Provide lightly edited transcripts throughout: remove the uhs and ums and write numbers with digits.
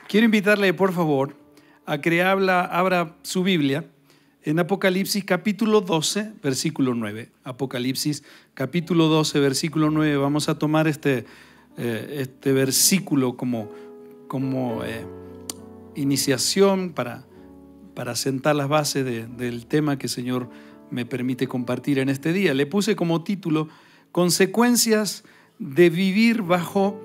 Quiero invitarle, por favor, a que abra su Biblia en Apocalipsis capítulo 12, versículo 9. Apocalipsis capítulo 12, versículo 9. Vamos a tomar este versículo como iniciación para sentar las bases del tema que el Señor me permite compartir en este día. Le puse como título: consecuencias de vivir bajo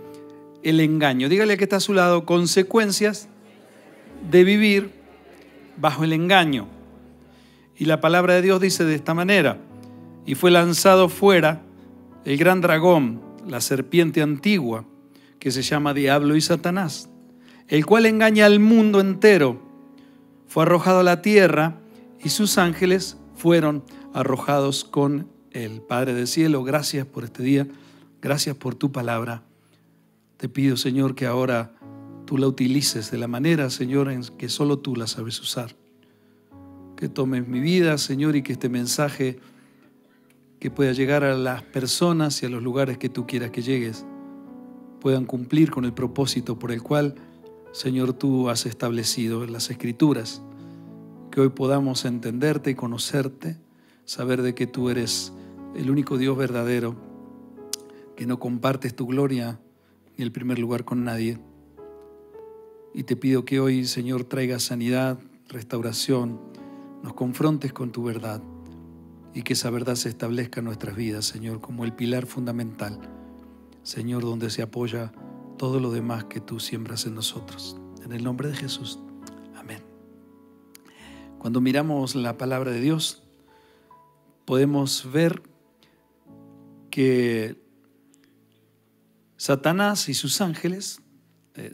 el engaño. Dígale que está a su lado: consecuencias de vivir bajo el engaño. Y la palabra de Dios dice de esta manera: y fue lanzado fuera el gran dragón, la serpiente antigua, que se llama Diablo y Satanás, el cual engaña al mundo entero. Fue arrojado a la tierra y sus ángeles fueron arrojados con él. Padre del cielo, gracias por este día, gracias por tu palabra. Te pido, Señor, que ahora tú la utilices de la manera, Señor, en que solo tú la sabes usar. Que tomes mi vida, Señor, y que este mensaje que pueda llegar a las personas y a los lugares que tú quieras que llegues puedan cumplir con el propósito por el cual, Señor, tú has establecido en las Escrituras. Que hoy podamos entenderte y conocerte, saber de que tú eres el único Dios verdadero, que no compartes tu gloria ni el primer lugar con nadie. Y te pido que hoy, Señor, traigas sanidad, restauración, nos confrontes con tu verdad y que esa verdad se establezca en nuestras vidas, Señor, como el pilar fundamental, Señor, donde se apoya todo lo demás que tú siembras en nosotros. En el nombre de Jesús. Amén. Cuando miramos la palabra de Dios, podemos ver que Satanás y sus ángeles,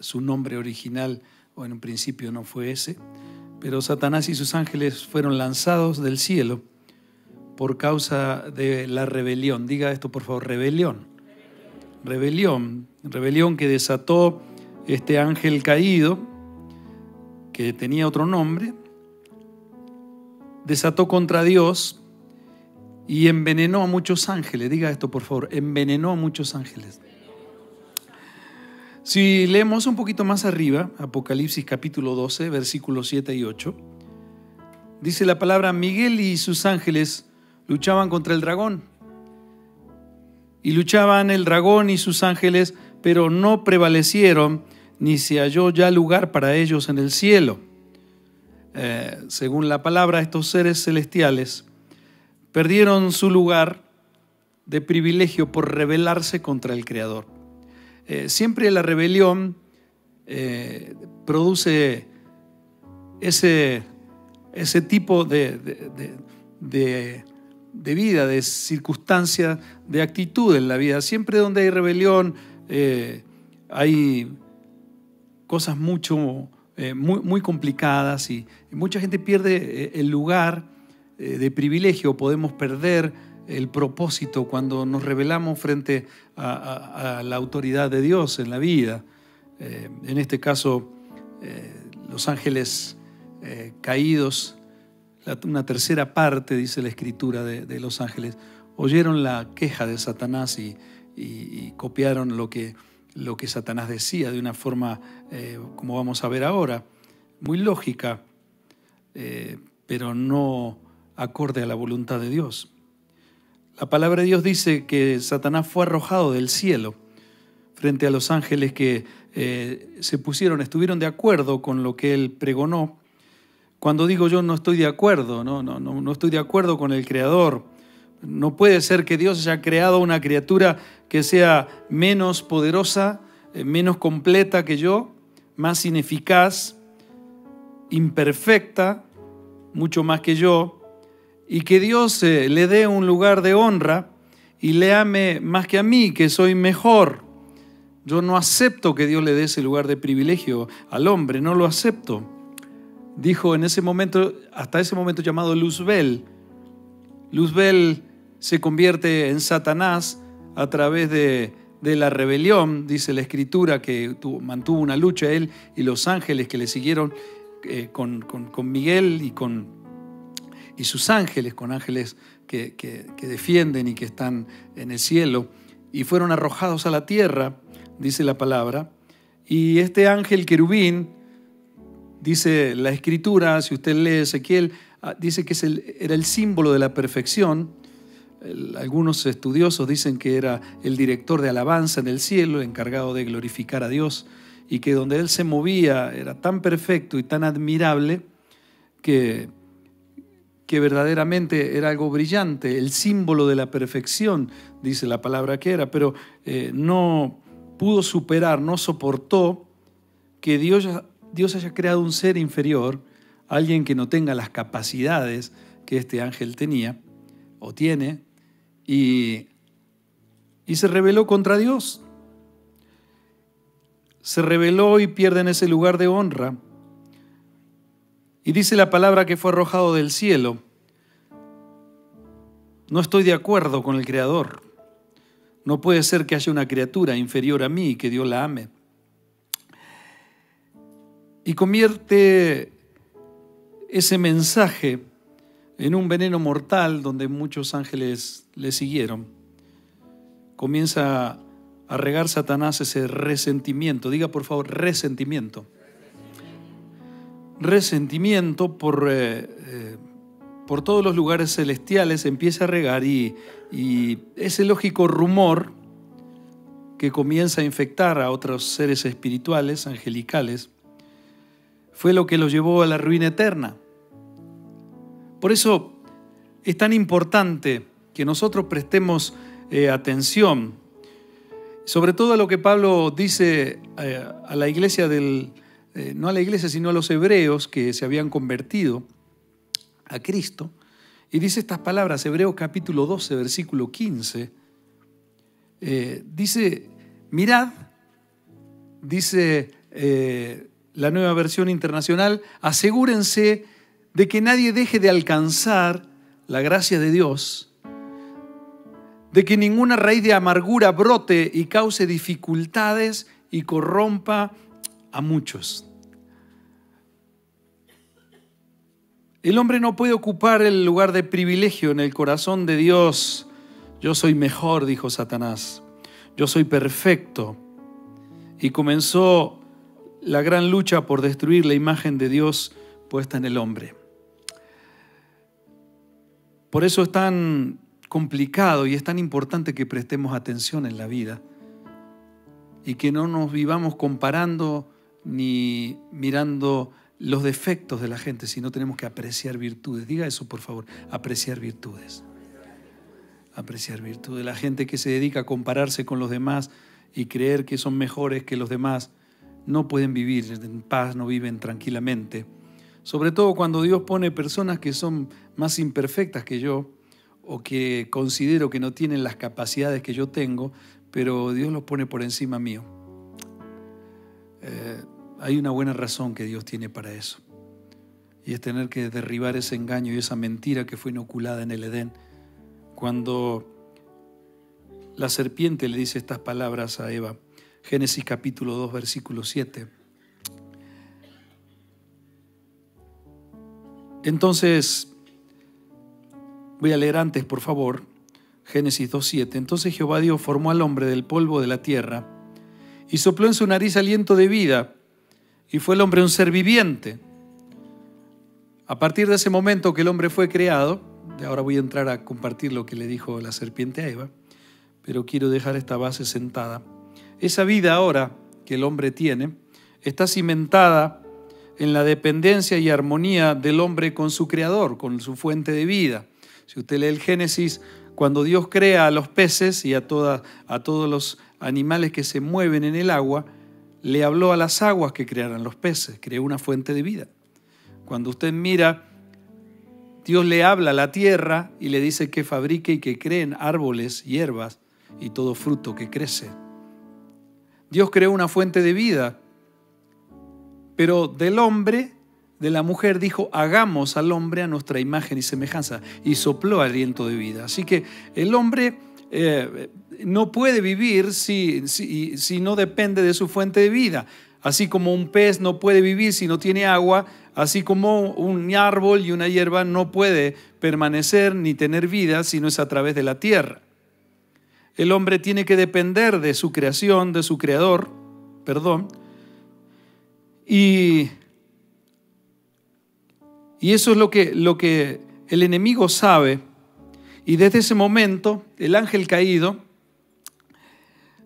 su nombre original o en un principio no fue ese, pero Satanás y sus ángeles fueron lanzados del cielo por causa de la rebelión. Diga esto, por favor: rebelión. Rebelión que desató este ángel caído, que tenía otro nombre, desató contra Dios y envenenó a muchos ángeles. Diga esto, por favor: envenenó a muchos ángeles. Si leemos un poquito más arriba, Apocalipsis capítulo 12, versículos 7 y 8, dice la palabra: Miguel y sus ángeles luchaban contra el dragón. Y luchaban el dragón y sus ángeles, pero no prevalecieron, ni se halló ya lugar para ellos en el cielo. Según la palabra, estos seres celestiales perdieron su lugar de privilegio por rebelarse contra el Creador. Siempre la rebelión produce ese tipo de vida, de circunstancia, de actitud en la vida. Siempre donde hay rebelión hay cosas muy complicadas y mucha gente pierde el lugar de privilegio. Podemos perder el propósito cuando nos rebelamos frente a la autoridad de Dios en la vida. En este caso, los ángeles caídos, una tercera parte, dice la Escritura, de los ángeles, oyeron la queja de Satanás y copiaron lo que Satanás decía de una forma, como vamos a ver ahora, muy lógica, pero no acorde a la voluntad de Dios. La palabra de Dios dice que Satanás fue arrojado del cielo frente a los ángeles que estuvieron de acuerdo con lo que él pregonó. Cuando digo yo no estoy de acuerdo, no estoy de acuerdo con el Creador. No puede ser que Dios haya creado una criatura que sea menos poderosa, menos completa que yo, más ineficaz, imperfecta, mucho más que yo, y que Dios le dé un lugar de honra y le ame más que a mí, que soy mejor. Yo no acepto que Dios le dé ese lugar de privilegio al hombre, no lo acepto. Dijo en ese momento, hasta ese momento llamado Luzbel. Luzbel se convierte en Satanás a través de la rebelión. Dice la Escritura que mantuvo una lucha él y los ángeles que le siguieron con Miguel y sus ángeles, con ángeles que defienden y que están en el cielo, y fueron arrojados a la tierra, dice la palabra. Y este ángel querubín Dice la Escritura, si usted lee Ezequiel, dice que era el símbolo de la perfección. Algunos estudiosos dicen que era el director de alabanza en el cielo, encargado de glorificar a Dios, y que donde él se movía era tan perfecto y tan admirable que verdaderamente era algo brillante, el símbolo de la perfección, dice la palabra que era, pero no pudo superar, no soportó que Dios haya creado un ser inferior, alguien que no tenga las capacidades que este ángel tenía o tiene, y se rebeló contra Dios. Se rebeló y pierde en ese lugar de honra. Y dice la palabra que fue arrojado del cielo. No estoy de acuerdo con el Creador. No puede ser que haya una criatura inferior a mí y que Dios la ame. Y convierte ese mensaje en un veneno mortal donde muchos ángeles le siguieron. Comienza a regar Satanás ese resentimiento. Diga por favor, resentimiento. Resentimiento por todos los lugares celestiales empieza a regar y ese lógico rumor que comienza a infectar a otros seres espirituales, angelicales, fue lo que los llevó a la ruina eterna. Por eso es tan importante que nosotros prestemos atención, sobre todo a lo que Pablo dice a la iglesia no a la iglesia, sino a los hebreos que se habían convertido a Cristo. Y dice estas palabras, Hebreos capítulo 12, versículo 15. Dice, mirad, dice la Nueva Versión Internacional, asegúrense de que nadie deje de alcanzar la gracia de Dios, de que ninguna raíz de amargura brote y cause dificultades y corrompa a muchos. El hombre no puede ocupar el lugar de privilegio en el corazón de Dios. Yo soy mejor, dijo Satanás. Yo soy perfecto. Y comenzó la gran lucha por destruir la imagen de Dios puesta en el hombre. Por eso es tan complicado y es tan importante que prestemos atención en la vida y que no nos vivamos comparando ni mirando los defectos de la gente, sino tenemos que apreciar virtudes. Diga eso, por favor, apreciar virtudes. Apreciar virtudes. La gente que se dedica a compararse con los demás y creer que son mejores que los demás, no pueden vivir en paz, no viven tranquilamente. Sobre todo cuando Dios pone personas que son más imperfectas que yo o que considero que no tienen las capacidades que yo tengo, pero Dios los pone por encima mío. Hay una buena razón que Dios tiene para eso. Y es tener que derribar ese engaño y esa mentira que fue inoculada en el Edén. Cuando la serpiente le dice estas palabras a Eva, Génesis capítulo 2, versículo 7. Entonces, voy a leer antes, por favor, Génesis 2:7. Entonces Jehová Dios formó al hombre del polvo de la tierra y sopló en su nariz aliento de vida, y fue el hombre un ser viviente. A partir de ese momento que el hombre fue creado, ahora voy a entrar a compartir lo que le dijo la serpiente a Eva, pero quiero dejar esta base sentada. Esa vida ahora que el hombre tiene está cimentada en la dependencia y armonía del hombre con su creador, con su fuente de vida. Si usted lee el Génesis, cuando Dios crea a los peces y a todos los animales que se mueven en el agua, le habló a las aguas que crearan los peces, creó una fuente de vida. Cuando usted mira, Dios le habla a la tierra y le dice que fabrique y que creen árboles, hierbas y todo fruto que crece. Dios creó una fuente de vida, pero del hombre, de la mujer, dijo, hagamos al hombre a nuestra imagen y semejanza, y sopló aliento de vida. Así que el hombre no puede vivir si no depende de su fuente de vida. Así como un pez no puede vivir si no tiene agua, así como un árbol y una hierba no puede permanecer ni tener vida si no es a través de la tierra. El hombre tiene que depender de su creación, de su creador, y Y eso es lo que el enemigo sabe. Y desde ese momento, el ángel caído,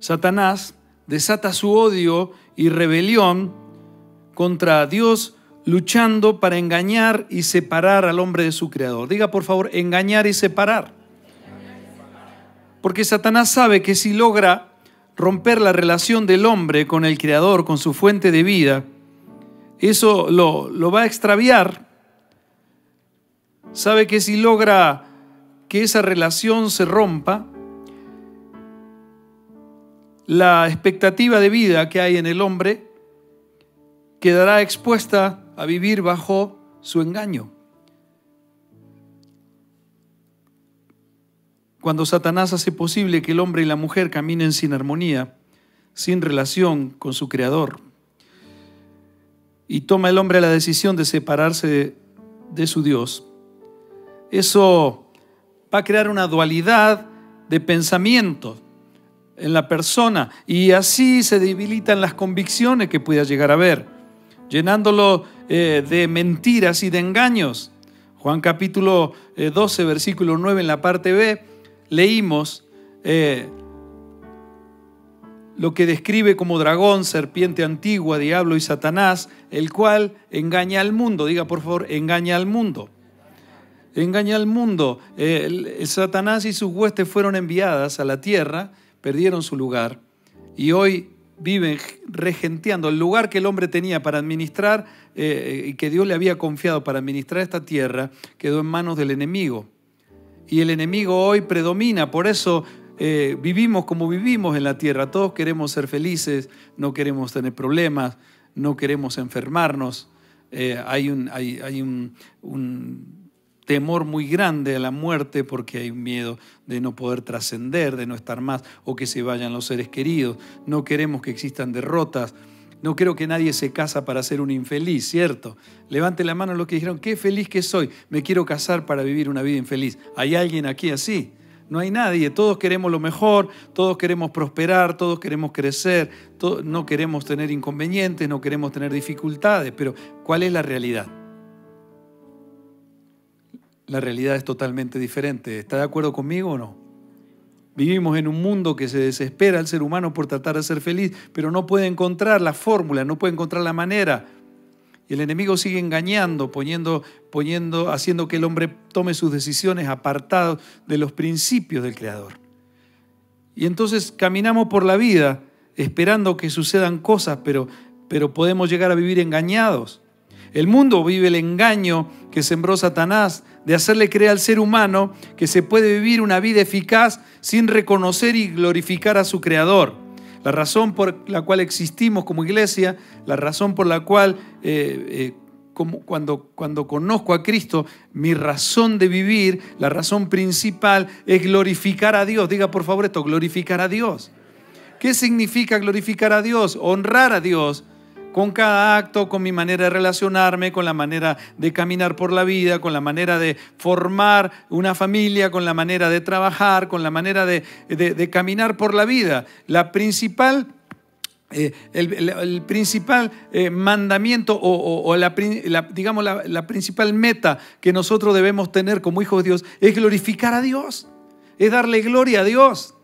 Satanás, desata su odio y rebelión contra Dios, luchando para engañar y separar al hombre de su creador. Diga por favor, engañar y separar. Porque Satanás sabe que si logra romper la relación del hombre con el creador, con su fuente de vida, eso lo va a extraviar. Sabe que si logra que esa relación se rompa, la expectativa de vida que hay en el hombre quedará expuesta a vivir bajo su engaño. Cuando Satanás hace posible que el hombre y la mujer caminen sin armonía, sin relación con su creador, y toma el hombre la decisión de separarse de su Dios, eso va a crear una dualidad de pensamiento en la persona, y así se debilitan las convicciones que pueda llegar a haber, llenándolo de mentiras y de engaños. Juan capítulo 12, versículo 9, en la parte B, leímos lo que describe como dragón, serpiente antigua, diablo y Satanás, el cual engaña al mundo. Diga por favor, engaña al mundo. Engaña al mundo. El Satanás y sus huestes fueron enviadas a la tierra, perdieron su lugar y hoy viven regenteando el lugar que el hombre tenía para administrar y que Dios le había confiado para administrar esta tierra, quedó en manos del enemigo. Y el enemigo hoy predomina, por eso vivimos como vivimos en la tierra. Todos queremos ser felices, no queremos tener problemas, no queremos enfermarnos. Hay un temor muy grande a la muerte porque hay un miedo de no poder trascender, de no estar más o que se vayan los seres queridos. No queremos que existan derrotas. No creo que nadie se casa para ser un infeliz, ¿cierto? Levante la mano los que dijeron, qué feliz que soy, me quiero casar para vivir una vida infeliz. ¿Hay alguien aquí así? No hay nadie, todos queremos lo mejor, todos queremos prosperar, todos queremos crecer, no queremos tener inconvenientes, no queremos tener dificultades, pero ¿cuál es la realidad? La realidad es totalmente diferente. ¿Está de acuerdo conmigo o no? Vivimos en un mundo que se desespera al ser humano por tratar de ser feliz, pero no puede encontrar la fórmula, no puede encontrar la manera. Y el enemigo sigue engañando, haciendo que el hombre tome sus decisiones apartados de los principios del Creador. Y entonces caminamos por la vida esperando que sucedan cosas, pero podemos llegar a vivir engañados. El mundo vive el engaño que sembró Satanás de hacerle creer al ser humano que se puede vivir una vida eficaz sin reconocer y glorificar a su Creador. La razón por la cual existimos como iglesia, la razón por la cual cuando conozco a Cristo, mi razón de vivir, la razón principal es glorificar a Dios. Diga por favor esto, glorificar a Dios. ¿Qué significa glorificar a Dios? Honrar a Dios con cada acto, con mi manera de relacionarme, con la manera de caminar por la vida, con la manera de formar una familia, con la manera de trabajar, con la manera de caminar por la vida. El principal mandamiento o la principal meta que nosotros debemos tener como hijos de Dios es glorificar a Dios, es darle gloria a Dios.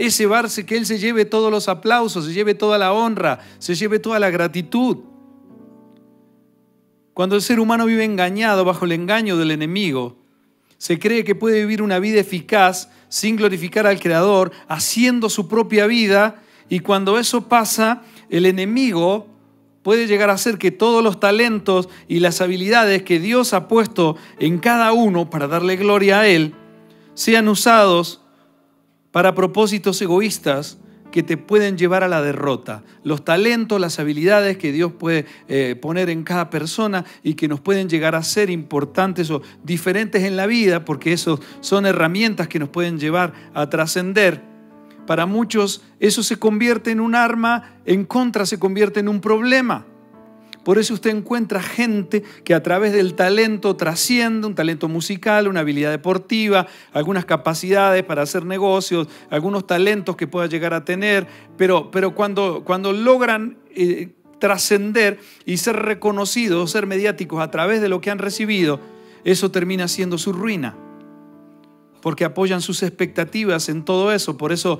Es llevarse, que Él se lleve todos los aplausos, se lleve toda la honra, se lleve toda la gratitud. Cuando el ser humano vive engañado bajo el engaño del enemigo, se cree que puede vivir una vida eficaz sin glorificar al Creador, haciendo su propia vida, y cuando eso pasa, el enemigo puede llegar a hacer que todos los talentos y las habilidades que Dios ha puesto en cada uno para darle gloria a Él, sean usados para propósitos egoístas que te pueden llevar a la derrota. Los talentos, las habilidades que Dios puede poner en cada persona y que nos pueden llegar a ser importantes o diferentes en la vida, porque esos son herramientas que nos pueden llevar a trascender. Para muchos eso se convierte en un arma, en contra se convierte en un problema. Por eso usted encuentra gente que a través del talento trasciende, un talento musical, una habilidad deportiva, algunas capacidades para hacer negocios, algunos talentos que pueda llegar a tener, pero cuando logran trascender y ser reconocidos, ser mediáticos a través de lo que han recibido, eso termina siendo su ruina. Porque apoyan sus expectativas en todo eso. Por eso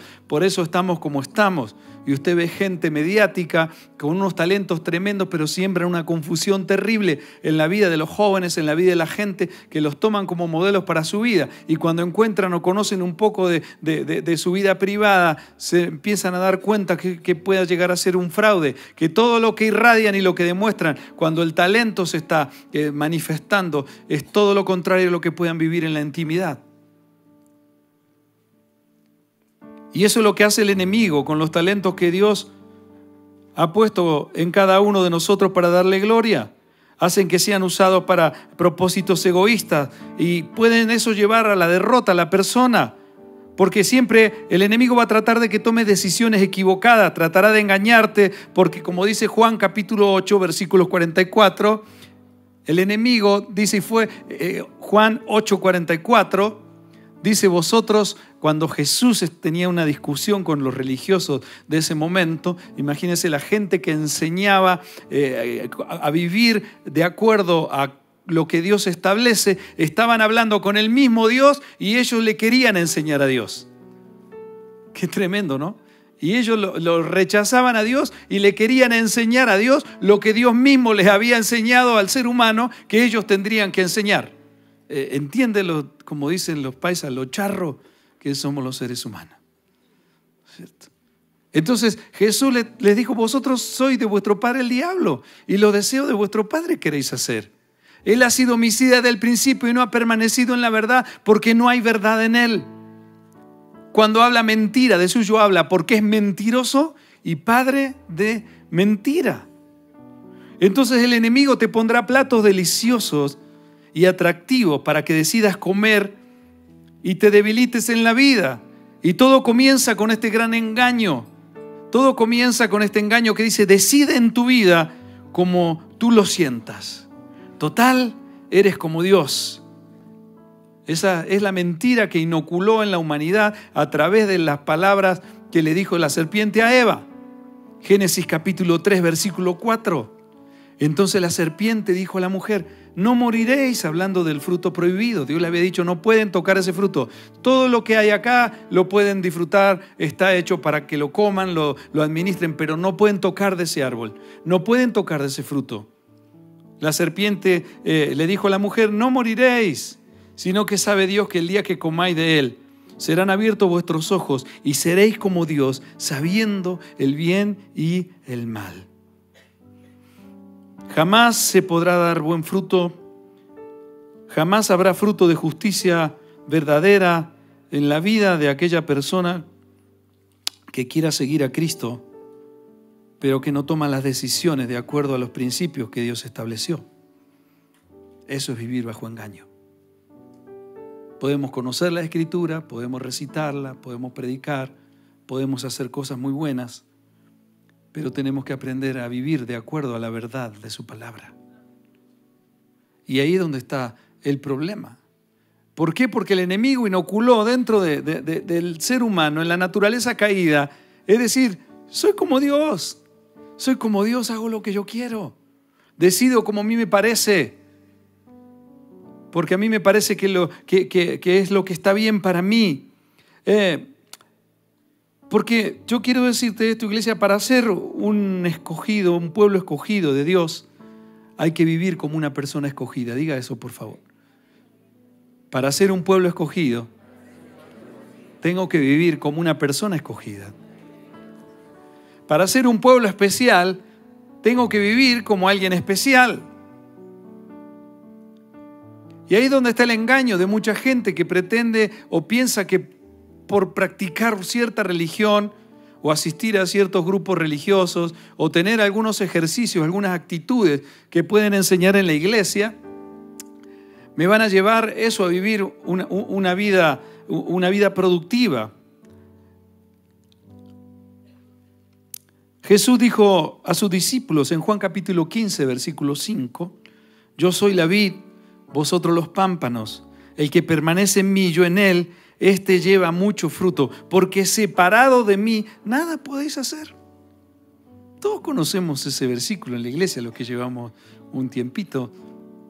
estamos como estamos. Y usted ve gente mediática con unos talentos tremendos, pero siembra una confusión terrible en la vida de los jóvenes, en la vida de la gente, que los toman como modelos para su vida. Y cuando encuentran o conocen un poco de su vida privada, se empiezan a dar cuenta que pueda llegar a ser un fraude. Que todo lo que irradian y lo que demuestran cuando el talento se está manifestando es todo lo contrario a lo que puedan vivir en la intimidad. Y eso es lo que hace el enemigo con los talentos que Dios ha puesto en cada uno de nosotros para darle gloria. Hacen que sean usados para propósitos egoístas y pueden eso llevar a la derrota a la persona. Porque siempre el enemigo va a tratar de que tomes decisiones equivocadas, tratará de engañarte, porque como dice Juan capítulo 8, versículos 44, el enemigo dice, y fue Juan 8, 44, dice: vosotros, cuando Jesús tenía una discusión con los religiosos de ese momento, imagínense la gente que enseñaba a vivir de acuerdo a lo que Dios establece, estaban hablando con el mismo Dios y ellos le querían enseñar a Dios. Qué tremendo, ¿no? Y ellos lo rechazaban a Dios y le querían enseñar a Dios lo que Dios mismo les había enseñado al ser humano que ellos tendrían que enseñar. Entiéndelo, como dicen los paisas, lo charro que somos los seres humanos, ¿cierto? Entonces Jesús les dijo: vosotros sois de vuestro padre el diablo y los deseos de vuestro padre queréis hacer. Él ha sido homicida desde el principio y no ha permanecido en la verdad porque no hay verdad en él. Cuando habla mentira, de suyo habla porque es mentiroso y padre de mentira. Entonces el enemigo te pondrá platos deliciosos y atractivos para que decidas comer y te debilites en la vida. Y todo comienza con este gran engaño. Todo comienza con este engaño que dice: decide en tu vida como tú lo sientas. Total, eres como Dios. Esa es la mentira que inoculó en la humanidad a través de las palabras que le dijo la serpiente a Eva. Génesis capítulo 3, versículo 4. Entonces la serpiente dijo a la mujer: no moriréis, hablando del fruto prohibido. Dios le había dicho: no pueden tocar ese fruto. Todo lo que hay acá lo pueden disfrutar, está hecho para que lo coman, lo administren, pero no pueden tocar de ese árbol, no pueden tocar de ese fruto. La serpiente le dijo a la mujer: no moriréis, sino que sabe Dios que el día que comáis de él, serán abiertos vuestros ojos y seréis como Dios, sabiendo el bien y el mal. Jamás se podrá dar buen fruto, jamás habrá fruto de justicia verdadera en la vida de aquella persona que quiera seguir a Cristo, pero que no toma las decisiones de acuerdo a los principios que Dios estableció. Eso es vivir bajo engaño. Podemos conocer la Escritura, podemos recitarla, podemos predicar, podemos hacer cosas muy buenas, pero tenemos que aprender a vivir de acuerdo a la verdad de su palabra. Y ahí es donde está el problema. ¿Por qué? Porque el enemigo inoculó dentro del ser humano, en la naturaleza caída, es decir, soy como Dios, hago lo que yo quiero, decido como a mí me parece, porque a mí me parece que es lo que está bien para mí. Porque yo quiero decirte esto, iglesia, para ser un escogido, un pueblo escogido de Dios, hay que vivir como una persona escogida. Diga eso, por favor. Para ser un pueblo escogido, tengo que vivir como una persona escogida. Para ser un pueblo especial, tengo que vivir como alguien especial. Y ahí es donde está el engaño de mucha gente que pretende o piensa que por practicar cierta religión o asistir a ciertos grupos religiosos o tener algunos ejercicios, algunas actitudes que pueden enseñar en la iglesia, me van a llevar eso a vivir una vida productiva. Jesús dijo a sus discípulos en Juan capítulo 15, versículo 5, yo soy la vid, vosotros los pámpanos, el que permanece en mí, yo en él, este lleva mucho fruto, porque separado de mí nada podéis hacer. Todos conocemos ese versículo en la iglesia, los que llevamos un tiempito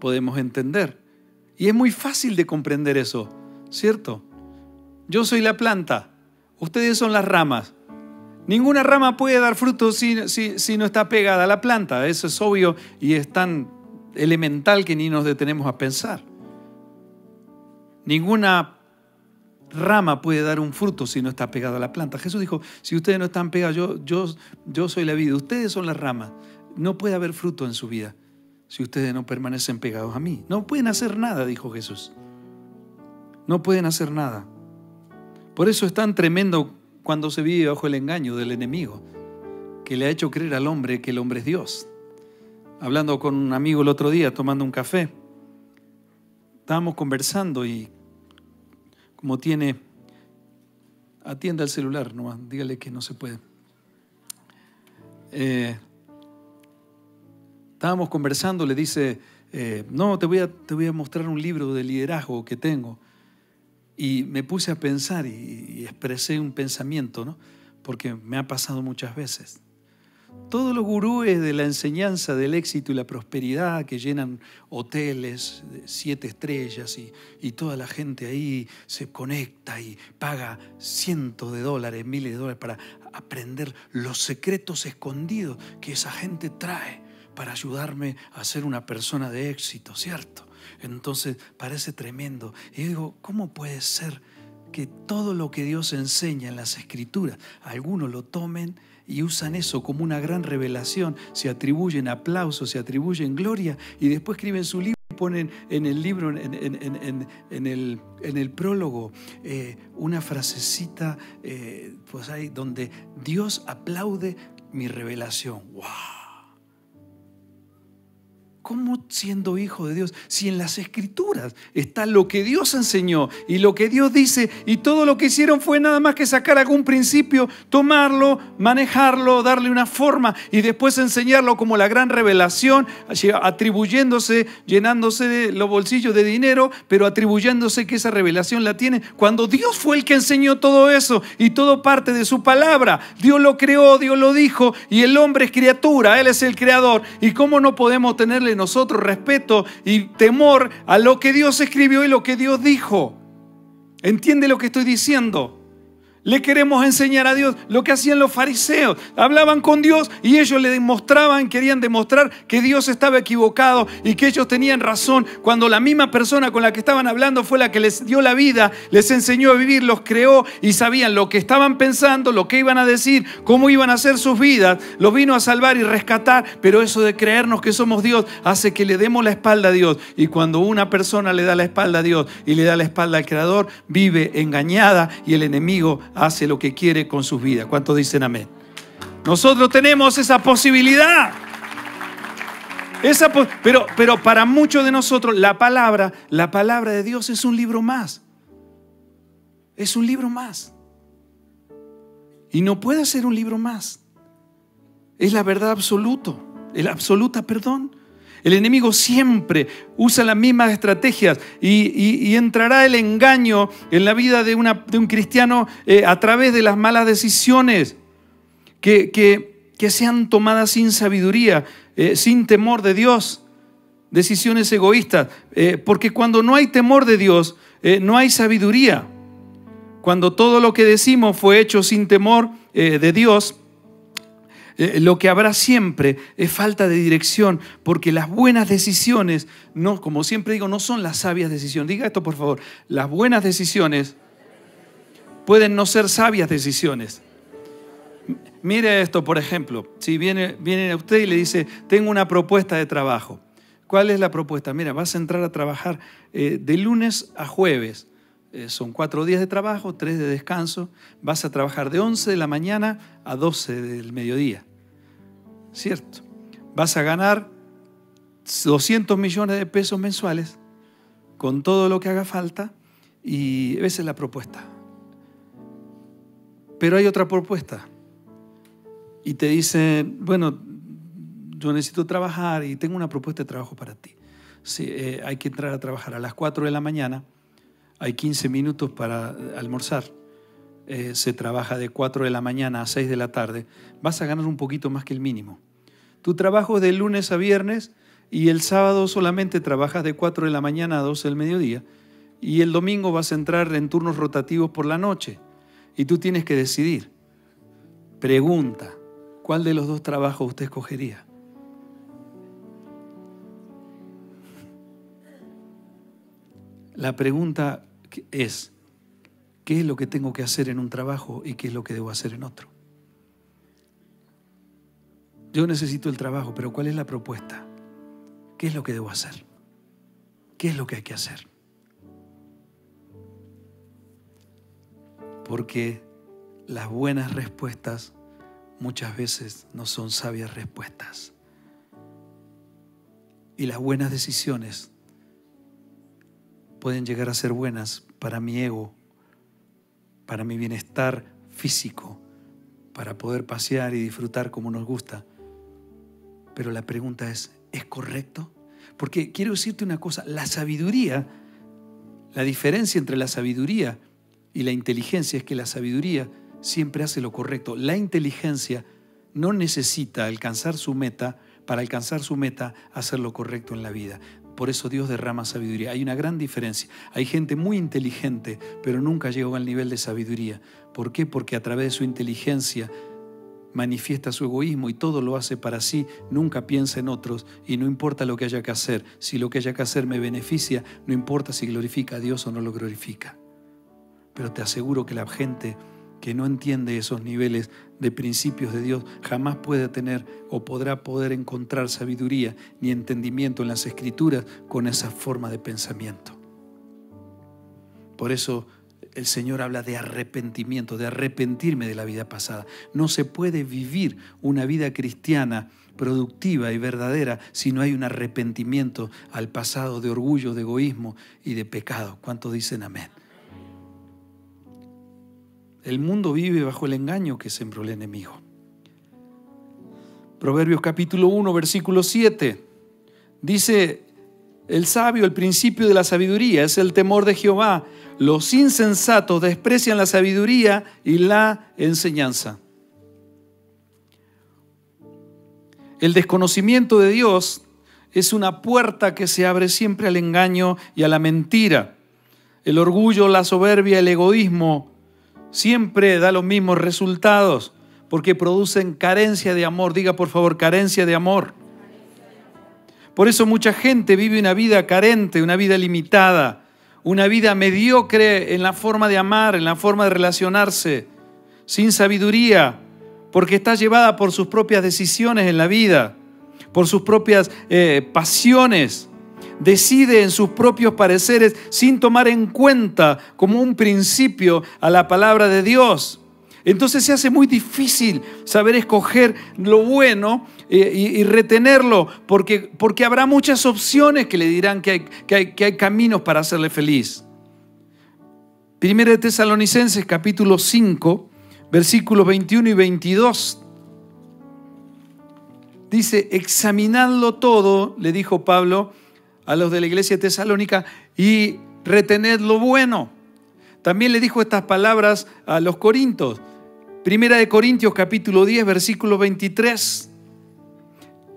podemos entender. Y es muy fácil de comprender eso, ¿cierto? Yo soy la planta, ustedes son las ramas. Ninguna rama puede dar fruto si no está pegada a la planta. Eso es obvio y es tan elemental que ni nos detenemos a pensar. Ninguna rama puede dar un fruto si no está pegada a la planta. Jesús dijo, si ustedes no están pegados, yo soy la vida, ustedes son las ramas. No puede haber fruto en su vida si ustedes no permanecen pegados a mí. No pueden hacer nada, dijo Jesús. No pueden hacer nada. Por eso es tan tremendo cuando se vive bajo el engaño del enemigo, que le ha hecho creer al hombre que el hombre es Dios. Hablando con un amigo el otro día, tomando un café, estábamos conversando y como atienda el celular, nomás, dígale que no se puede. Estábamos conversando, le dice, no, te voy a mostrar un libro de liderazgo que tengo. Y me puse a pensar y expresé un pensamiento, ¿no? Porque me ha pasado muchas veces. Todos los gurúes de la enseñanza del éxito y la prosperidad que llenan hoteles de 7 estrellas y toda la gente ahí se conecta y paga cientos de dólares, miles de dólares para aprender los secretos escondidos que esa gente trae para ayudarme a ser una persona de éxito, ¿cierto? Entonces parece tremendo. Y yo digo, ¿cómo puede ser que todo lo que Dios enseña en las Escrituras, algunos lo tomen y usan eso como una gran revelación, se atribuyen aplausos, se atribuyen gloria y después escriben su libro y ponen en el libro, en el prólogo, una frasecita pues ahí donde Dios aplaude mi revelación? ¡Wow! ¿Cómo siendo hijo de Dios? Si en las Escrituras está lo que Dios enseñó y lo que Dios dice, y todo lo que hicieron fue nada más que sacar algún principio, tomarlo, manejarlo, darle una forma y después enseñarlo como la gran revelación, atribuyéndose, llenándose de los bolsillos de dinero, pero atribuyéndose que esa revelación la tiene, cuando Dios fue el que enseñó todo eso y todo parte de su palabra. Dios lo creó, Dios lo dijo, y el hombre es criatura, Él es el creador. ¿Y cómo no podemos tenerle nosotros respeto y temor a lo que Dios escribió y lo que Dios dijo? ¿Entiende lo que estoy diciendo? Le queremos enseñar a Dios lo que hacían los fariseos. Hablaban con Dios y ellos le demostraban, querían demostrar que Dios estaba equivocado y que ellos tenían razón, cuando la misma persona con la que estaban hablando fue la que les dio la vida, les enseñó a vivir, los creó y sabían lo que estaban pensando, lo que iban a decir, cómo iban a hacer sus vidas. Los vino a salvar y rescatar, pero eso de creernos que somos Dios hace que le demos la espalda a Dios. Y cuando una persona le da la espalda a Dios y le da la espalda al Creador, vive engañada y el enemigo hace lo que quiere con sus vidas. ¿Cuántos dicen amén? Nosotros tenemos esa posibilidad. Pero para muchos de nosotros la palabra de Dios es un libro más. Es un libro más. Y no puede ser un libro más. Es la verdad absoluta. El enemigo siempre usa las mismas estrategias y entrará el engaño en la vida de un cristiano a través de las malas decisiones que sean tomadas sin sabiduría, sin temor de Dios, decisiones egoístas. Porque cuando no hay temor de Dios, no hay sabiduría. Cuando todo lo que decimos fue hecho sin temor de Dios, lo que habrá siempre es falta de dirección, porque las buenas decisiones, no, como siempre digo, no son las sabias decisiones. Diga esto, por favor. Las buenas decisiones pueden no ser sabias decisiones. Mire esto, por ejemplo. Si viene a usted y le dice, tengo una propuesta de trabajo. ¿Cuál es la propuesta? Mira, vas a entrar a trabajar de lunes a jueves. Son 4 días de trabajo, 3 de descanso. Vas a trabajar de 11 de la mañana a 12 del mediodía. ¿Cierto? Vas a ganar 200 millones de pesos mensuales con todo lo que haga falta y esa es la propuesta. Pero hay otra propuesta y te dicen, bueno, yo necesito trabajar y tengo una propuesta de trabajo para ti. Sí, hay que entrar a trabajar a las 4 de la mañana, hay 15 minutos para almorzar. se trabaja de 4 de la mañana a 6 de la tarde, vas a ganar un poquito más que el mínimo. Tu trabajo es de lunes a viernes y el sábado solamente trabajas de 4 de la mañana a 12 del mediodía y el domingo vas a entrar en turnos rotativos por la noche y tú tienes que decidir. Pregunta, ¿cuál de los dos trabajos usted escogería? La pregunta es, ¿qué es lo que tengo que hacer en un trabajo y qué es lo que debo hacer en otro? Yo necesito el trabajo, pero ¿cuál es la propuesta? ¿Qué es lo que debo hacer? ¿Qué es lo que hay que hacer? Porque las buenas respuestas muchas veces no son sabias respuestas. Y las buenas decisiones pueden llegar a ser buenas para mi ego, para mi bienestar físico, para poder pasear y disfrutar como nos gusta. Pero la pregunta ¿es correcto? Porque quiero decirte una cosa, la sabiduría, la diferencia entre la sabiduría y la inteligencia es que la sabiduría siempre hace lo correcto. La inteligencia no necesita alcanzar su meta, para alcanzar su meta, hacer lo correcto en la vida. Por eso Dios derrama sabiduría. Hay una gran diferencia. Hay gente muy inteligente, pero nunca llegó al nivel de sabiduría. ¿Por qué? Porque a través de su inteligencia manifiesta su egoísmo y todo lo hace para sí, nunca piensa en otros y no importa lo que haya que hacer. Si lo que haya que hacer me beneficia, no importa si glorifica a Dios o no lo glorifica. Pero te aseguro que la gente que no entiende esos niveles de principios de Dios jamás puede tener o podrá poder encontrar sabiduría ni entendimiento en las Escrituras con esa forma de pensamiento. Por eso el Señor habla de arrepentimiento, de arrepentirme de la vida pasada. No se puede vivir una vida cristiana productiva y verdadera si no hay un arrepentimiento al pasado de orgullo, de egoísmo y de pecado. ¿Cuántos dicen amén? El mundo vive bajo el engaño que sembró el enemigo. Proverbios capítulo 1, versículo 7. Dice, el sabio, el principio de la sabiduría es el temor de Jehová. Los insensatos desprecian la sabiduría y la enseñanza. El desconocimiento de Dios es una puerta que se abre siempre al engaño y a la mentira. El orgullo, la soberbia, el egoísmo siempre da los mismos resultados porque producen carencia de amor. Diga por favor, carencia de amor. Por eso mucha gente vive una vida carente, una vida limitada, una vida mediocre en la forma de amar, en la forma de relacionarse, sin sabiduría, porque está llevada por sus propias decisiones en la vida, por sus propias pasiones. Decide en sus propios pareceres sin tomar en cuenta como un principio a la palabra de Dios. Entonces se hace muy difícil saber escoger lo bueno y retenerlo, porque habrá muchas opciones que le dirán que hay caminos para hacerle feliz. Primera de Tesalonicenses capítulo 5, versículos 21 y 22. Dice, examinadlo todo, le dijo Pablo a los de la iglesia de Tesalónica, y retened lo bueno. También le dijo estas palabras a los corintios. Primera de Corintios capítulo 10, versículo 23.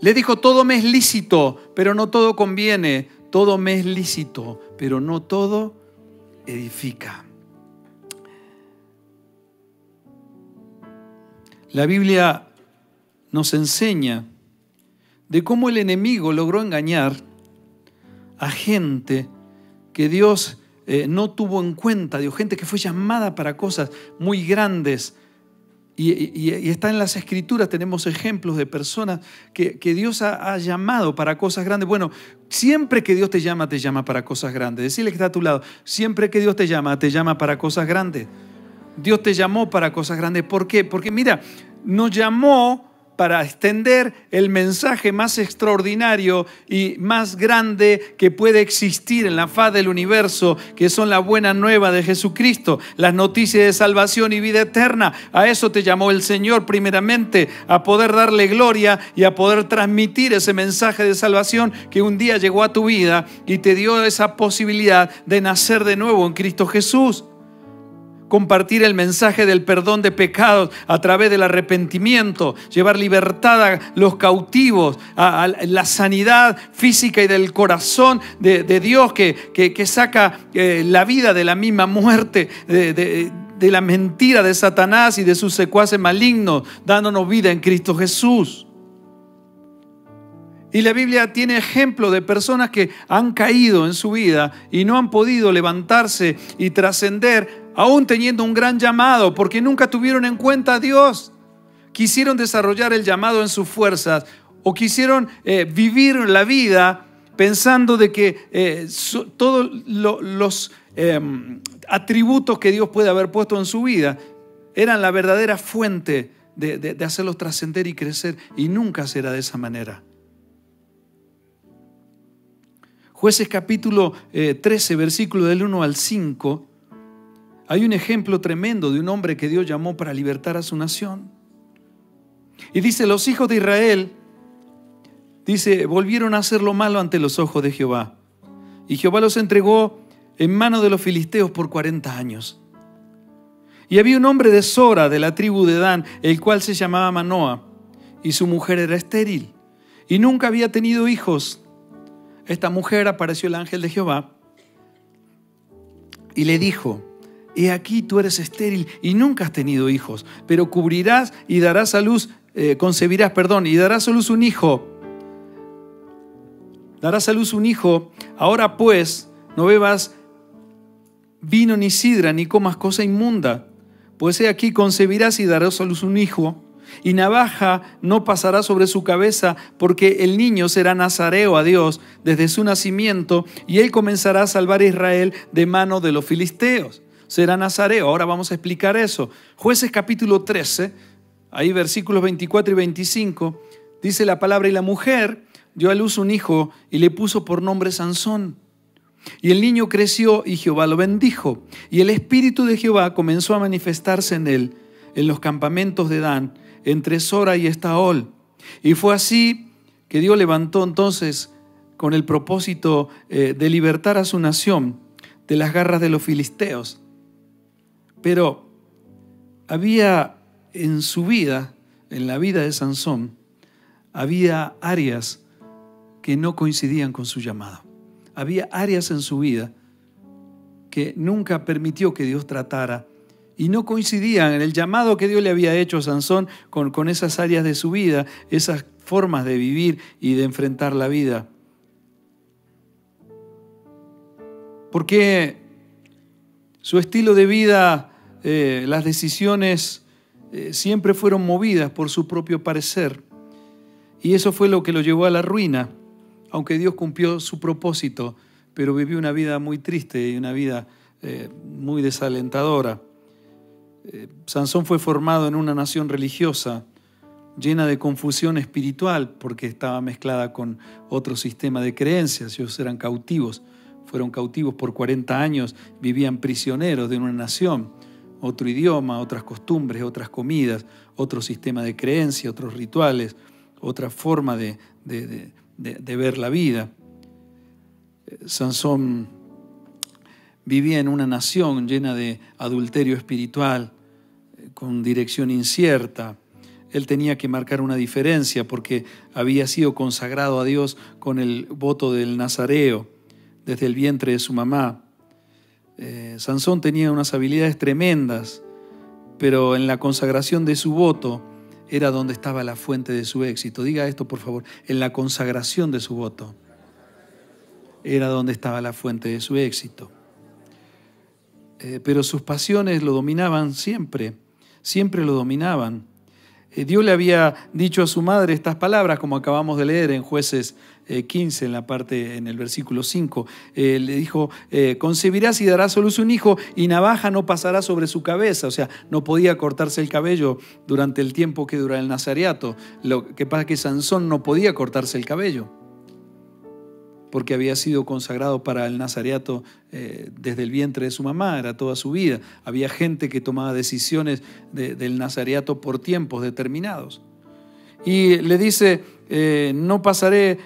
Le dijo, todo me es lícito, pero no todo conviene. Todo me es lícito, pero no todo edifica. La Biblia nos enseña de cómo el enemigo logró engañar a gente que Dios no tuvo en cuenta, de gente que fue llamada para cosas muy grandes. Y está en las Escrituras, tenemos ejemplos de personas que Dios ha llamado para cosas grandes. Bueno, siempre que Dios te llama para cosas grandes. Decirle que está a tu lado, siempre que Dios te llama para cosas grandes. Dios te llamó para cosas grandes. ¿Por qué? Porque mira, nos llamó para extender el mensaje más extraordinario y más grande que puede existir en la faz del universo, que son la buena nueva de Jesucristo, las noticias de salvación y vida eterna. A eso te llamó el Señor primeramente, a poder darle gloria y a poder transmitir ese mensaje de salvación que un día llegó a tu vida y te dio esa posibilidad de nacer de nuevo en Cristo Jesús. compartir el mensaje del perdón de pecados a través del arrepentimiento, llevar libertad a los cautivos, a la sanidad física y del corazón de Dios que saca la vida de la misma muerte, de la mentira de Satanás y de sus secuaces malignos, dándonos vida en Cristo Jesús. Y la Biblia tiene ejemplo de personas que han caído en su vida y no han podido levantarse y trascender, aún teniendo un gran llamado, porque nunca tuvieron en cuenta a Dios. Quisieron desarrollar el llamado en sus fuerzas o quisieron vivir la vida pensando de que todos los atributos que Dios puede haber puesto en su vida eran la verdadera fuente de hacerlos trascender y crecer, y nunca será de esa manera. Jueces capítulo 13, versículo del 1 al 5, hay un ejemplo tremendo de un hombre que Dios llamó para libertar a su nación. Y dice, los hijos de Israel, dice, volvieron a hacer lo malo ante los ojos de Jehová. Y Jehová los entregó en manos de los filisteos por 40 años. Y había un hombre de Sora, de la tribu de Dan, el cual se llamaba Manoa, y su mujer era estéril, y nunca había tenido hijos. Esta mujer apareció el ángel de Jehová y le dijo, he aquí tú eres estéril y nunca has tenido hijos, pero cubrirás y darás a luz, concebirás, y darás a luz un hijo. Darás a luz un hijo. Ahora pues, no bebas vino ni sidra, ni comas cosa inmunda, pues he aquí concebirás y darás a luz un hijo. Y navaja no pasará sobre su cabeza, porque el niño será nazareo a Dios desde su nacimiento, y él comenzará a salvar a Israel de mano de los filisteos. Será nazareo. Ahora vamos a explicar eso. Jueces capítulo 13, ahí versículos 24 y 25, dice la palabra, y la mujer dio a luz un hijo y le puso por nombre Sansón. Y el niño creció y Jehová lo bendijo, y el espíritu de Jehová comenzó a manifestarse en él, en los campamentos de Dan, entre Sora y Estaol. Y fue así que Dios levantó entonces con el propósito de libertar a su nación de las garras de los filisteos. Pero había en su vida, en la vida de Sansón, había áreas que no coincidían con su llamado. Había áreas en su vida que nunca permitió que Dios tratara y no coincidían en el llamado que Dios le había hecho a Sansón con esas áreas de su vida, esas formas de vivir y de enfrentar la vida. Porque su estilo de vida, las decisiones siempre fueron movidas por su propio parecer. Y eso fue lo que lo llevó a la ruina, aunque Dios cumplió su propósito, pero vivió una vida muy triste y una vida muy desalentadora. Sansón fue formado en una nación religiosa llena de confusión espiritual porque estaba mezclada con otro sistema de creencias. Ellos eran cautivos, fueron cautivos por 40 años, vivían prisioneros de una nación, otro idioma, otras costumbres, otras comidas, otro sistema de creencia, otros rituales, otra forma de ver la vida. Sansón vivía en una nación llena de adulterio espiritual, con dirección incierta. Él tenía que marcar una diferencia porque había sido consagrado a Dios con el voto del nazareo desde el vientre de su mamá. Sansón tenía unas habilidades tremendas, pero en la consagración de su voto era donde estaba la fuente de su éxito. Diga esto, por favor. En la consagración de su voto era donde estaba la fuente de su éxito. Pero sus pasiones lo dominaban siempre lo dominaban. Dios le había dicho a su madre estas palabras, como acabamos de leer en Jueces 15, en el versículo 5. Le dijo, concebirás y darás a luz un hijo, y navaja no pasará sobre su cabeza. O sea, no podía cortarse el cabello durante el tiempo que dura el nazareato. Lo que pasa es que Sansón no podía cortarse el cabello, porque había sido consagrado para el nazareato desde el vientre de su mamá, era toda su vida. Había gente que tomaba decisiones del nazareato por tiempos determinados. Y le dice, no le pasarás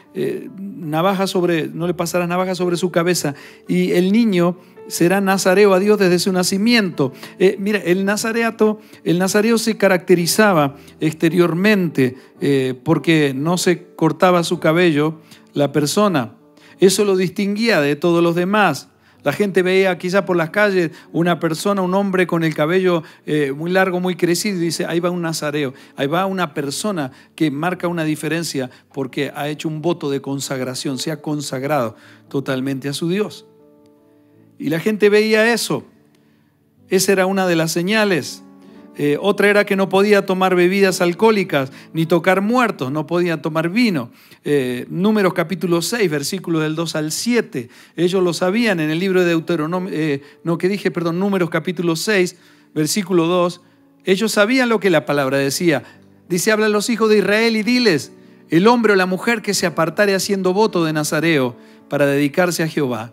navaja sobre su cabeza. Y el niño será nazareo a Dios desde su nacimiento. Mira, el nazareo se caracterizaba exteriormente porque no se cortaba su cabello la persona. Eso lo distinguía de todos los demás. La gente veía quizá por las calles una persona, un hombre con el cabello muy largo, muy crecido, y dice, ahí va un nazareo, ahí va una persona que marca una diferencia porque ha hecho un voto de consagración, se ha consagrado totalmente a su Dios. Y la gente veía eso. Esa era una de las señales. Otra era que no podía tomar bebidas alcohólicas ni tocar muertos, no podía tomar vino. Números capítulo 6, versículos del 2 al 7. Ellos lo sabían en el libro de Deuteronomio, Números capítulo 6, versículo 2. Ellos sabían lo que la palabra decía. Dice, habla a los hijos de Israel y diles, el hombre o la mujer que se apartare haciendo voto de nazareo para dedicarse a Jehová,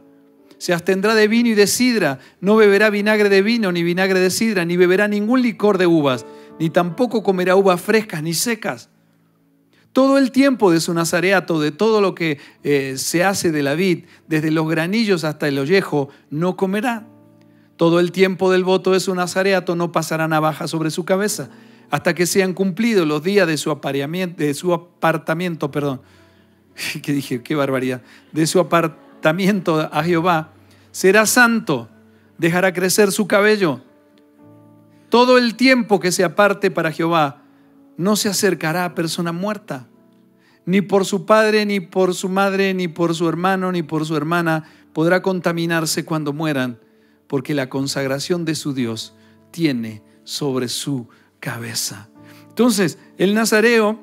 se abstendrá de vino y de sidra, no beberá vinagre de vino ni vinagre de sidra, ni beberá ningún licor de uvas, ni tampoco comerá uvas frescas ni secas. Todo el tiempo de su nazareato, de todo lo que se hace de la vid, desde los granillos hasta el ollejo, no comerá. Todo el tiempo del voto de su nazareato no pasará navaja sobre su cabeza, hasta que sean cumplidos los días de su apartamiento, de su apartamiento a Jehová. Será santo, dejará crecer su cabello. Todo el tiempo que se aparte para Jehová, no se acercará a persona muerta, ni por su padre, ni por su madre, ni por su hermano, ni por su hermana podrá contaminarse cuando mueran, porque la consagración de su Dios tiene sobre su cabeza. Entonces, el nazareo,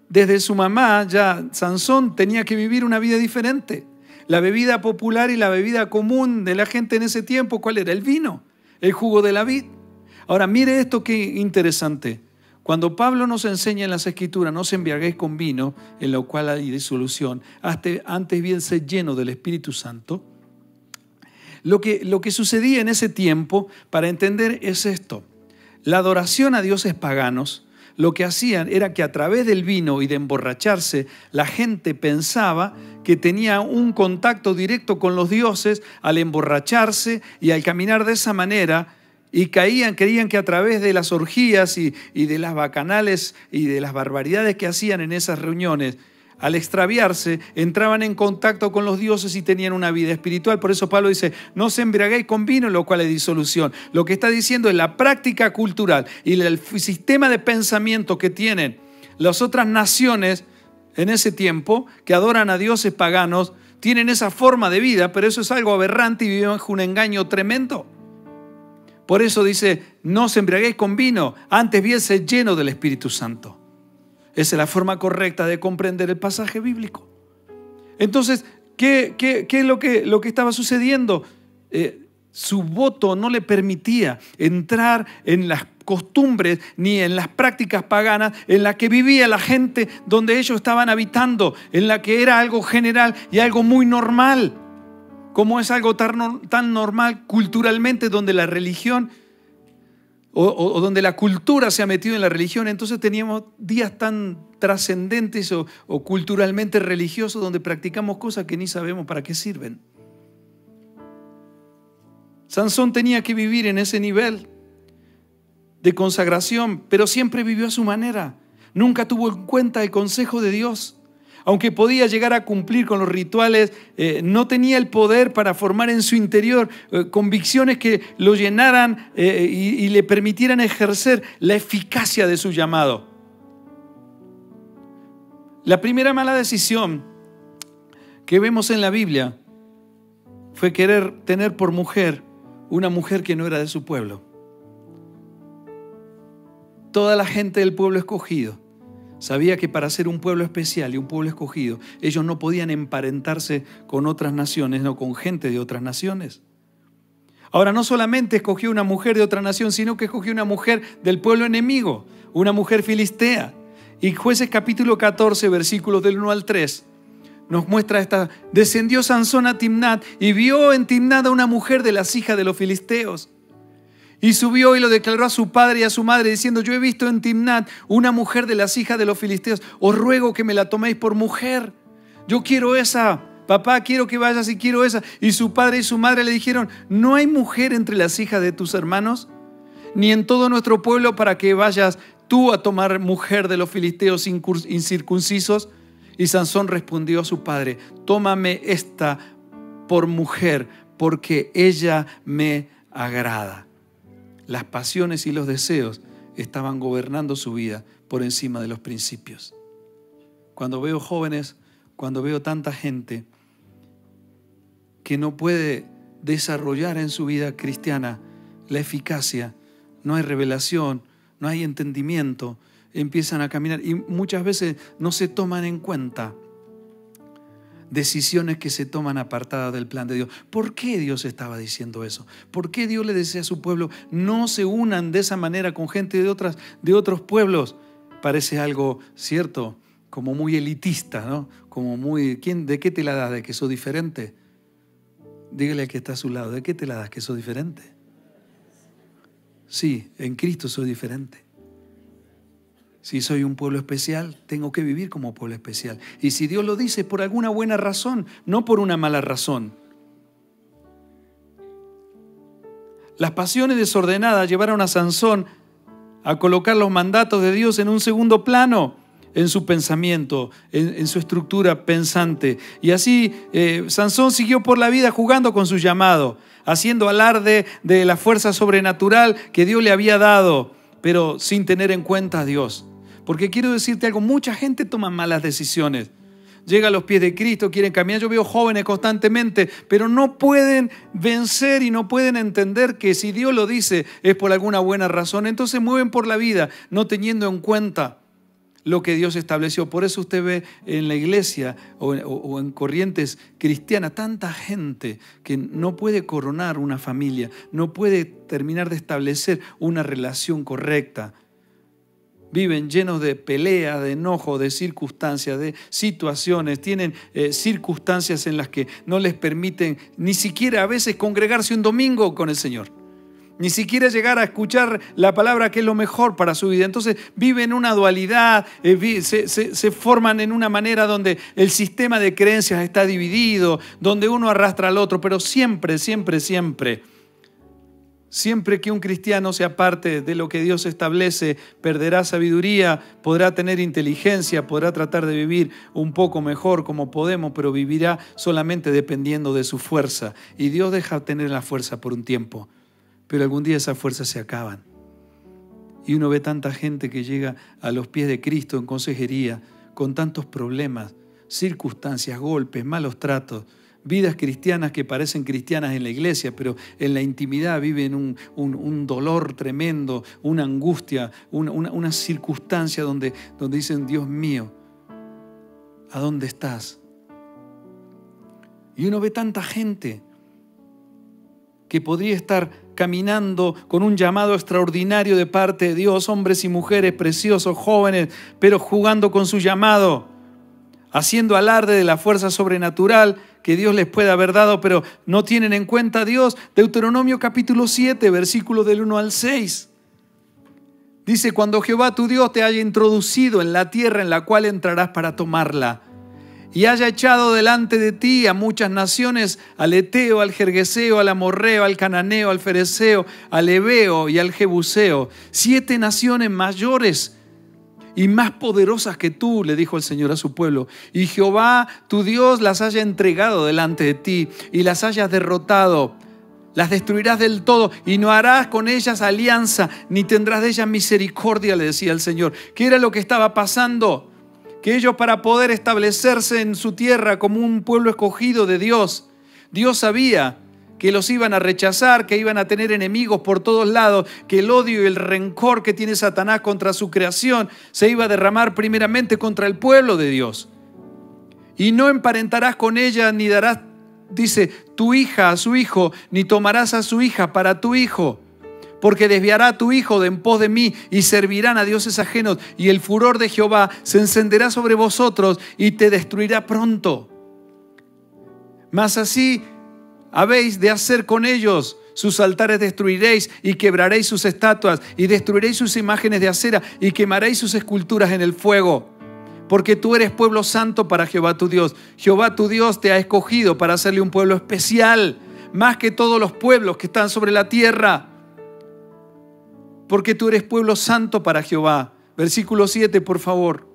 desde su mamá, ya Sansón tenía que vivir una vida diferente. La bebida popular y la bebida común de la gente en ese tiempo, ¿cuál era? El vino, el jugo de la vid. Ahora, mire esto qué interesante. Cuando Pablo nos enseña en las Escrituras, no se embriaguéis con vino, en lo cual hay disolución, antes bien sed lleno del Espíritu Santo. Lo que sucedía en ese tiempo, para entender, es esto. La adoración a dioses paganos, lo que hacían era que a través del vino y de emborracharse, la gente pensaba que tenía un contacto directo con los dioses al emborracharse y al caminar de esa manera, y creían que a través de las orgías y de las bacanales y de las barbaridades que hacían en esas reuniones, al extraviarse, entraban en contacto con los dioses y tenían una vida espiritual. Por eso Pablo dice, no se embriaguéis con vino, en lo cual hay disolución. Lo que está diciendo es la práctica cultural y el sistema de pensamiento que tienen las otras naciones en ese tiempo, que adoran a dioses paganos, tienen esa forma de vida, pero eso es algo aberrante y viven bajo un engaño tremendo. Por eso dice, no se embriaguéis con vino, antes bien sed lleno del Espíritu Santo. Esa es la forma correcta de comprender el pasaje bíblico. Entonces, ¿qué es lo que estaba sucediendo? Su voto no le permitía entrar en las costumbres ni en las prácticas paganas en las que vivía la gente donde ellos estaban habitando, en la que era algo general y algo muy normal, como es algo tan normal culturalmente, donde la religión o donde la cultura se ha metido en la religión. Entonces teníamos días tan trascendentes o culturalmente religiosos donde practicamos cosas que ni sabemos para qué sirven. Sansón tenía que vivir en ese nivel de consagración, pero siempre vivió a su manera. Nunca tuvo en cuenta el consejo de Dios. Aunque podía llegar a cumplir con los rituales, no tenía el poder para formar en su interior convicciones que lo llenaran y le permitieran ejercer la eficacia de su llamado. La primera mala decisión que vemos en la Biblia fue querer tener por mujer una mujer que no era de su pueblo. Toda la gente del pueblo escogido sabía que para ser un pueblo especial y un pueblo escogido, ellos no podían emparentarse con otras naciones, no con gente de otras naciones. Ahora, no solamente escogió una mujer de otra nación, sino que escogió una mujer del pueblo enemigo, una mujer filistea. Y Jueces capítulo 14, versículos del 1 al 3, nos muestra esta: descendió Sansón a Timnat y vio en Timnat a una mujer de las hijas de los filisteos. Y subió y lo declaró a su padre y a su madre, diciendo: yo he visto en Timnat una mujer de las hijas de los filisteos, os ruego que me la toméis por mujer. Yo quiero esa papá, quiero que vayas y quiero esa. Y su padre y su madre le dijeron, ¿no hay mujer entre las hijas de tus hermanos? Ni en todo nuestro pueblo para que vayas tú a tomar mujer de los filisteos incircuncisos. Y Sansón respondió a su padre, tómame esta por mujer, porque ella me agrada. Las pasiones y los deseos estaban gobernando su vida por encima de los principios. Cuando veo jóvenes, cuando veo tanta gente que no puede desarrollar en su vida cristiana la eficacia, no hay revelación, no hay entendimiento, empiezan a caminar y muchas veces no se toman en cuenta decisiones que se toman apartadas del plan de Dios. ¿Por qué Dios estaba diciendo eso? ¿Por qué Dios le decía a su pueblo, no se unan de esa manera con gente de otros pueblos? Parece algo, cierto, como muy elitista, ¿no? Como muy, ¿de qué te la das? ¿De que sos diferente? Dígale al que está a su lado, ¿de qué te la das? ¿Que sos diferente? Sí, en Cristo soy diferente. Si soy un pueblo especial, tengo que vivir como pueblo especial. Y si Dios lo dice por alguna buena razón, no por una mala razón. Las pasiones desordenadas llevaron a Sansón a colocar los mandatos de Dios en un segundo plano en su pensamiento, en su estructura pensante. Y así Sansón siguió por la vida jugando con su llamado, haciendo alarde de la fuerza sobrenatural que Dios le había dado, pero sin tener en cuenta a Dios. Porque quiero decirte algo, mucha gente toma malas decisiones. Llega a los pies de Cristo, quieren caminar. Yo veo jóvenes constantemente, pero no pueden vencer y no pueden entender que si Dios lo dice es por alguna buena razón. Entonces mueven por la vida no teniendo en cuenta lo que Dios estableció. Por eso usted ve en la iglesia o en corrientes cristianas tanta gente que no puede coronar una familia, no puede terminar de establecer una relación correcta. Viven llenos de pelea, de enojo, de circunstancias, de situaciones. Tienen circunstancias en las que no les permiten ni siquiera a veces congregarse un domingo con el Señor. Ni siquiera llegar a escuchar la palabra que es lo mejor para su vida. Entonces viven una dualidad, se forman en una manera donde el sistema de creencias está dividido, donde uno arrastra al otro, pero siempre que un cristiano se aparte de lo que Dios establece, perderá sabiduría, podrá tener inteligencia, podrá tratar de vivir un poco mejor como podemos, pero vivirá solamente dependiendo de su fuerza. Y Dios deja tener la fuerza por un tiempo, pero algún día esas fuerzas se acaban. Y uno ve tanta gente que llega a los pies de Cristo en consejería, con tantos problemas, circunstancias, golpes, malos tratos, vidas cristianas que parecen cristianas en la iglesia, pero en la intimidad viven un dolor tremendo, una angustia, una circunstancia donde dicen, Dios mío, ¿a dónde estás? Y uno ve tanta gente que podría estar caminando con un llamado extraordinario de parte de Dios, hombres y mujeres preciosos, jóvenes, pero jugando con su llamado, haciendo alarde de la fuerza sobrenatural que Dios les puede haber dado, pero no tienen en cuenta a Dios. Deuteronomio capítulo 7, versículos del 1 al 6. Dice, cuando Jehová tu Dios te haya introducido en la tierra en la cual entrarás para tomarla, y haya echado delante de ti a muchas naciones, al Eteo, al Gergeseo, al Amorreo, al Cananeo, al Fereceo, al Heveo y al Jebuseo, 7 naciones mayores y más poderosas que tú, le dijo el Señor a su pueblo, y Jehová tu Dios las haya entregado delante de ti y las hayas derrotado, las destruirás del todo y no harás con ellas alianza, ni tendrás de ellas misericordia, le decía el Señor. ¿Qué era lo que estaba pasando? Que ellos, para poder establecerse en su tierra como un pueblo escogido de Dios, Dios sabía que los iban a rechazar, que iban a tener enemigos por todos lados, que el odio y el rencor que tiene Satanás contra su creación se iba a derramar primeramente contra el pueblo de Dios. Y no emparentarás con ella, ni darás, dice, tu hija a su hijo, ni tomarás a su hija para tu hijo, porque desviará a tu hijo de en pos de mí y servirán a dioses ajenos, y el furor de Jehová se encenderá sobre vosotros y te destruirá pronto. Mas así habéis de hacer con ellos, sus altares destruiréis y quebraréis sus estatuas y destruiréis sus imágenes de acera y quemaréis sus esculturas en el fuego. porque tú eres pueblo santo para Jehová tu Dios. Jehová tu Dios te ha escogido para hacerle un pueblo especial, más que todos los pueblos que están sobre la tierra, porque tú eres pueblo santo para Jehová. Versículo 7, por favor.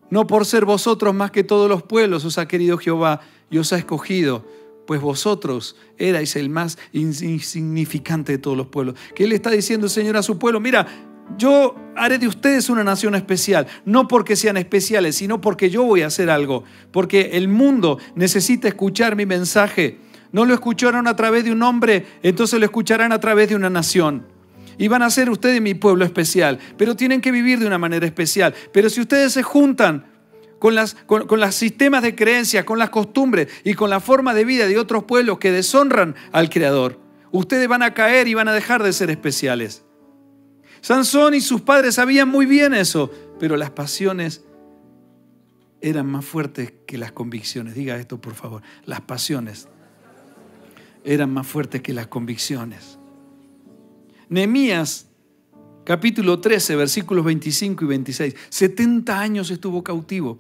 No por ser vosotros más que todos los pueblos os ha querido Jehová y os ha escogido, pues vosotros erais el más insignificante de todos los pueblos. ¿Qué le está diciendo el Señor a su pueblo? Mira, yo haré de ustedes una nación especial, no porque sean especiales, sino porque yo voy a hacer algo, porque el mundo necesita escuchar mi mensaje. No lo escucharon a través de un hombre, entonces lo escucharán a través de una nación. Y van a ser ustedes mi pueblo especial, pero tienen que vivir de una manera especial. Pero si ustedes se juntan con los sistemas de creencias, con las costumbres y con la forma de vida de otros pueblos que deshonran al Creador, ustedes van a caer y van a dejar de ser especiales. Sansón y sus padres sabían muy bien eso, pero las pasiones eran más fuertes que las convicciones. Diga esto, por favor. Las pasiones eran más fuertes que las convicciones. Nehemías, capítulo 13, versículos 25 y 26. 70 años estuvo cautivo.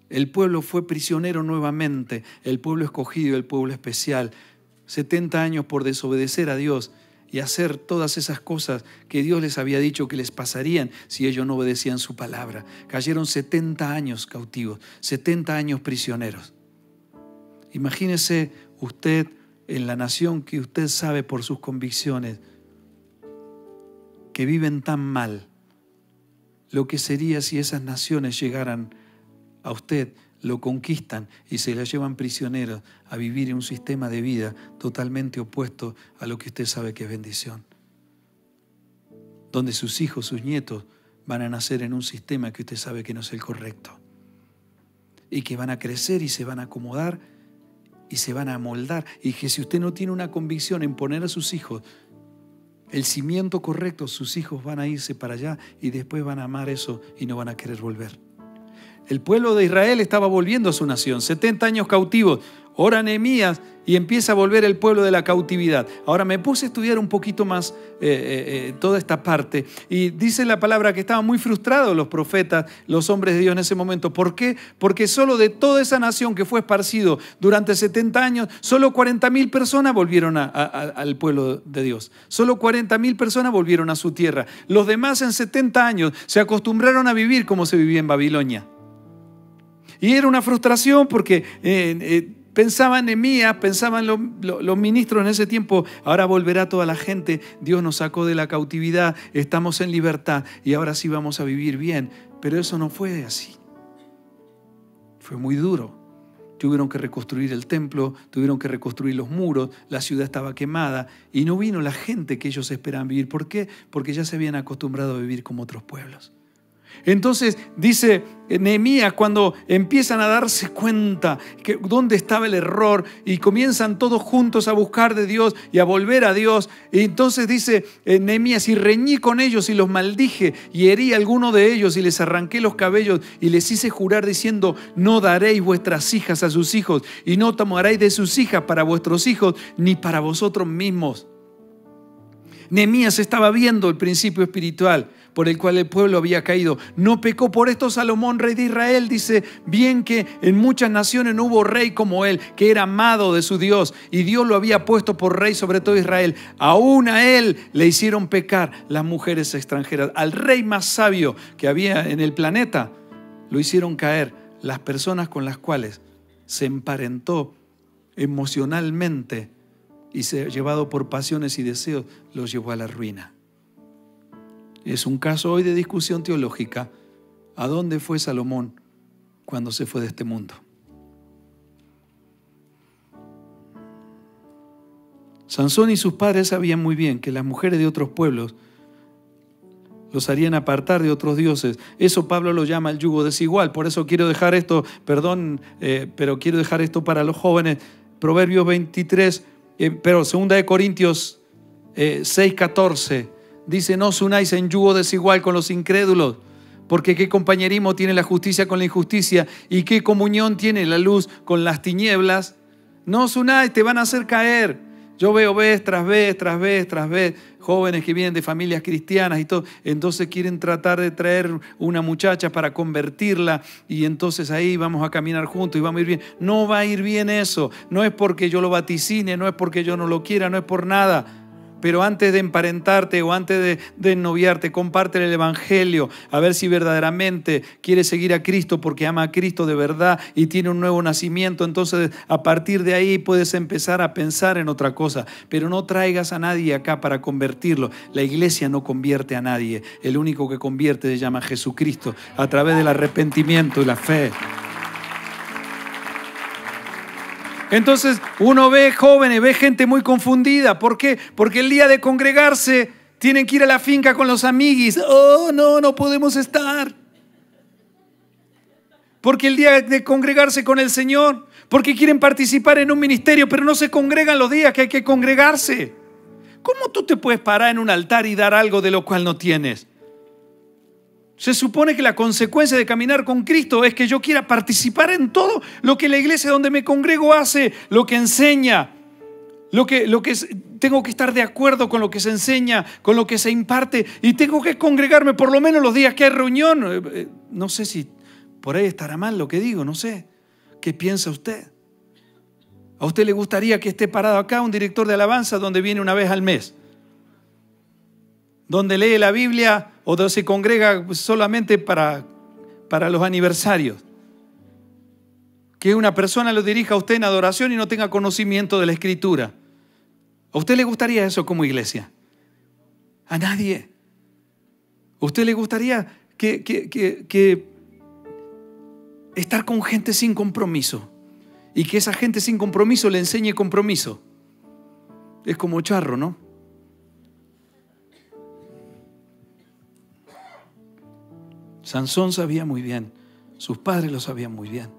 El pueblo fue prisionero nuevamente, el pueblo escogido, el pueblo especial. 70 años por desobedecer a Dios y hacer todas esas cosas que Dios les había dicho que les pasarían si ellos no obedecían su palabra. Cayeron 70 años cautivos, 70 años prisioneros. Imagínese usted en la nación que usted sabe por sus convicciones que viven tan mal, lo que sería si esas naciones llegaran a usted, lo conquistan y se la llevan prisioneros a vivir en un sistema de vida totalmente opuesto a lo que usted sabe que es bendición. Donde sus hijos, sus nietos van a nacer en un sistema que usted sabe que no es el correcto. Y que van a crecer y se van a acomodar y se van a amoldar. Y que si usted no tiene una convicción en poner a sus hijos el cimiento correcto, sus hijos van a irse para allá y después van a amar eso y no van a querer volver. El pueblo de Israel estaba volviendo a su nación, 70 años cautivos. Ora Nehemías y empieza a volver el pueblo de la cautividad. Ahora me puse a estudiar un poquito más toda esta parte y dice la palabra que estaban muy frustrados los profetas, los hombres de Dios en ese momento. ¿Por qué? Porque solo de toda esa nación que fue esparcido durante 70 años, solo 40.000 personas volvieron al pueblo de Dios. Solo 40.000 personas volvieron a su tierra. Los demás en 70 años se acostumbraron a vivir como se vivía en Babilonia. Y era una frustración porque pensaban Nehemías, pensaban los ministros en ese tiempo, ahora volverá toda la gente, Dios nos sacó de la cautividad, estamos en libertad y ahora sí vamos a vivir bien. Pero eso no fue así. Fue muy duro. Tuvieron que reconstruir el templo, tuvieron que reconstruir los muros, la ciudad estaba quemada y no vino la gente que ellos esperaban vivir. ¿Por qué? Porque ya se habían acostumbrado a vivir como otros pueblos. Entonces dice Nehemías, cuando empiezan a darse cuenta que dónde estaba el error y comienzan todos juntos a buscar de Dios y a volver a Dios, y entonces dice Nehemías, y reñí con ellos y los maldije y herí a alguno de ellos y les arranqué los cabellos y les hice jurar diciendo, no daréis vuestras hijas a sus hijos y no tomaréis de sus hijas para vuestros hijos ni para vosotros mismos. Nehemías estaba viendo el principio espiritual por el cual el pueblo había caído. No pecó por esto Salomón, rey de Israel. Dice bien que en muchas naciones no hubo rey como él, que era amado de su Dios y Dios lo había puesto por rey sobre todo Israel. Aún a él le hicieron pecar las mujeres extranjeras. Al rey más sabio que había en el planeta lo hicieron caer las personas con las cuales se emparentó emocionalmente y llevado por pasiones y deseos, los llevó a la ruina. Es un caso hoy de discusión teológica. ¿A dónde fue Salomón cuando se fue de este mundo? Sansón y sus padres sabían muy bien que las mujeres de otros pueblos los harían apartar de otros dioses. Eso Pablo lo llama el yugo desigual. Por eso quiero dejar esto, pero quiero dejar esto para los jóvenes. Proverbios 23, segunda de Corintios 6:14. Dice, no os unáis en yugo desigual con los incrédulos, porque qué compañerismo tiene la justicia con la injusticia y qué comunión tiene la luz con las tinieblas. No os unáis, te van a hacer caer. Yo veo vez tras vez, jóvenes que vienen de familias cristianas y todo, entonces quieren tratar de traer una muchacha para convertirla y entonces ahí vamos a caminar juntos y vamos a ir bien. No va a ir bien eso, no es porque yo lo vaticine, no es porque yo no lo quiera, no es por nada. Pero antes de emparentarte o antes de noviarte, comparte el Evangelio, a ver si verdaderamente quiere seguir a Cristo porque ama a Cristo de verdad y tiene un nuevo nacimiento. Entonces, a partir de ahí puedes empezar a pensar en otra cosa. Pero no traigas a nadie acá para convertirlo. La iglesia no convierte a nadie. El único que convierte se llama Jesucristo a través del arrepentimiento y la fe. Entonces uno ve jóvenes, ve gente muy confundida. ¿Por qué? Porque el día de congregarse tienen que ir a la finca con los amiguis. Oh, no podemos estar. Porque el día de congregarse con el Señor, porque quieren participar en un ministerio, pero no se congregan los días que hay que congregarse. ¿Cómo tú te puedes parar en un altar y dar algo de lo cual no tienes? Se supone que la consecuencia de caminar con Cristo es que yo quiera participar en todo lo que la iglesia donde me congrego hace, lo que enseña, lo que tengo que estar de acuerdo con lo que se enseña, con lo que se imparte, y tengo que congregarme por lo menos los días que hay reunión. No sé si por ahí estará mal lo que digo, no sé. ¿Qué piensa usted? ¿A usted le gustaría que esté parado acá un director de alabanza donde viene una vez al mes? Donde lee la Biblia o donde se congrega solamente para los aniversarios. Que una persona lo dirija a usted en adoración y no tenga conocimiento de la Escritura. ¿A usted le gustaría eso como iglesia? A nadie. ¿A usted le gustaría que estar con gente sin compromiso y que esa gente sin compromiso le enseñe compromiso? Es como charro, ¿no? Sansón sabía muy bien, sus padres lo sabían muy bien.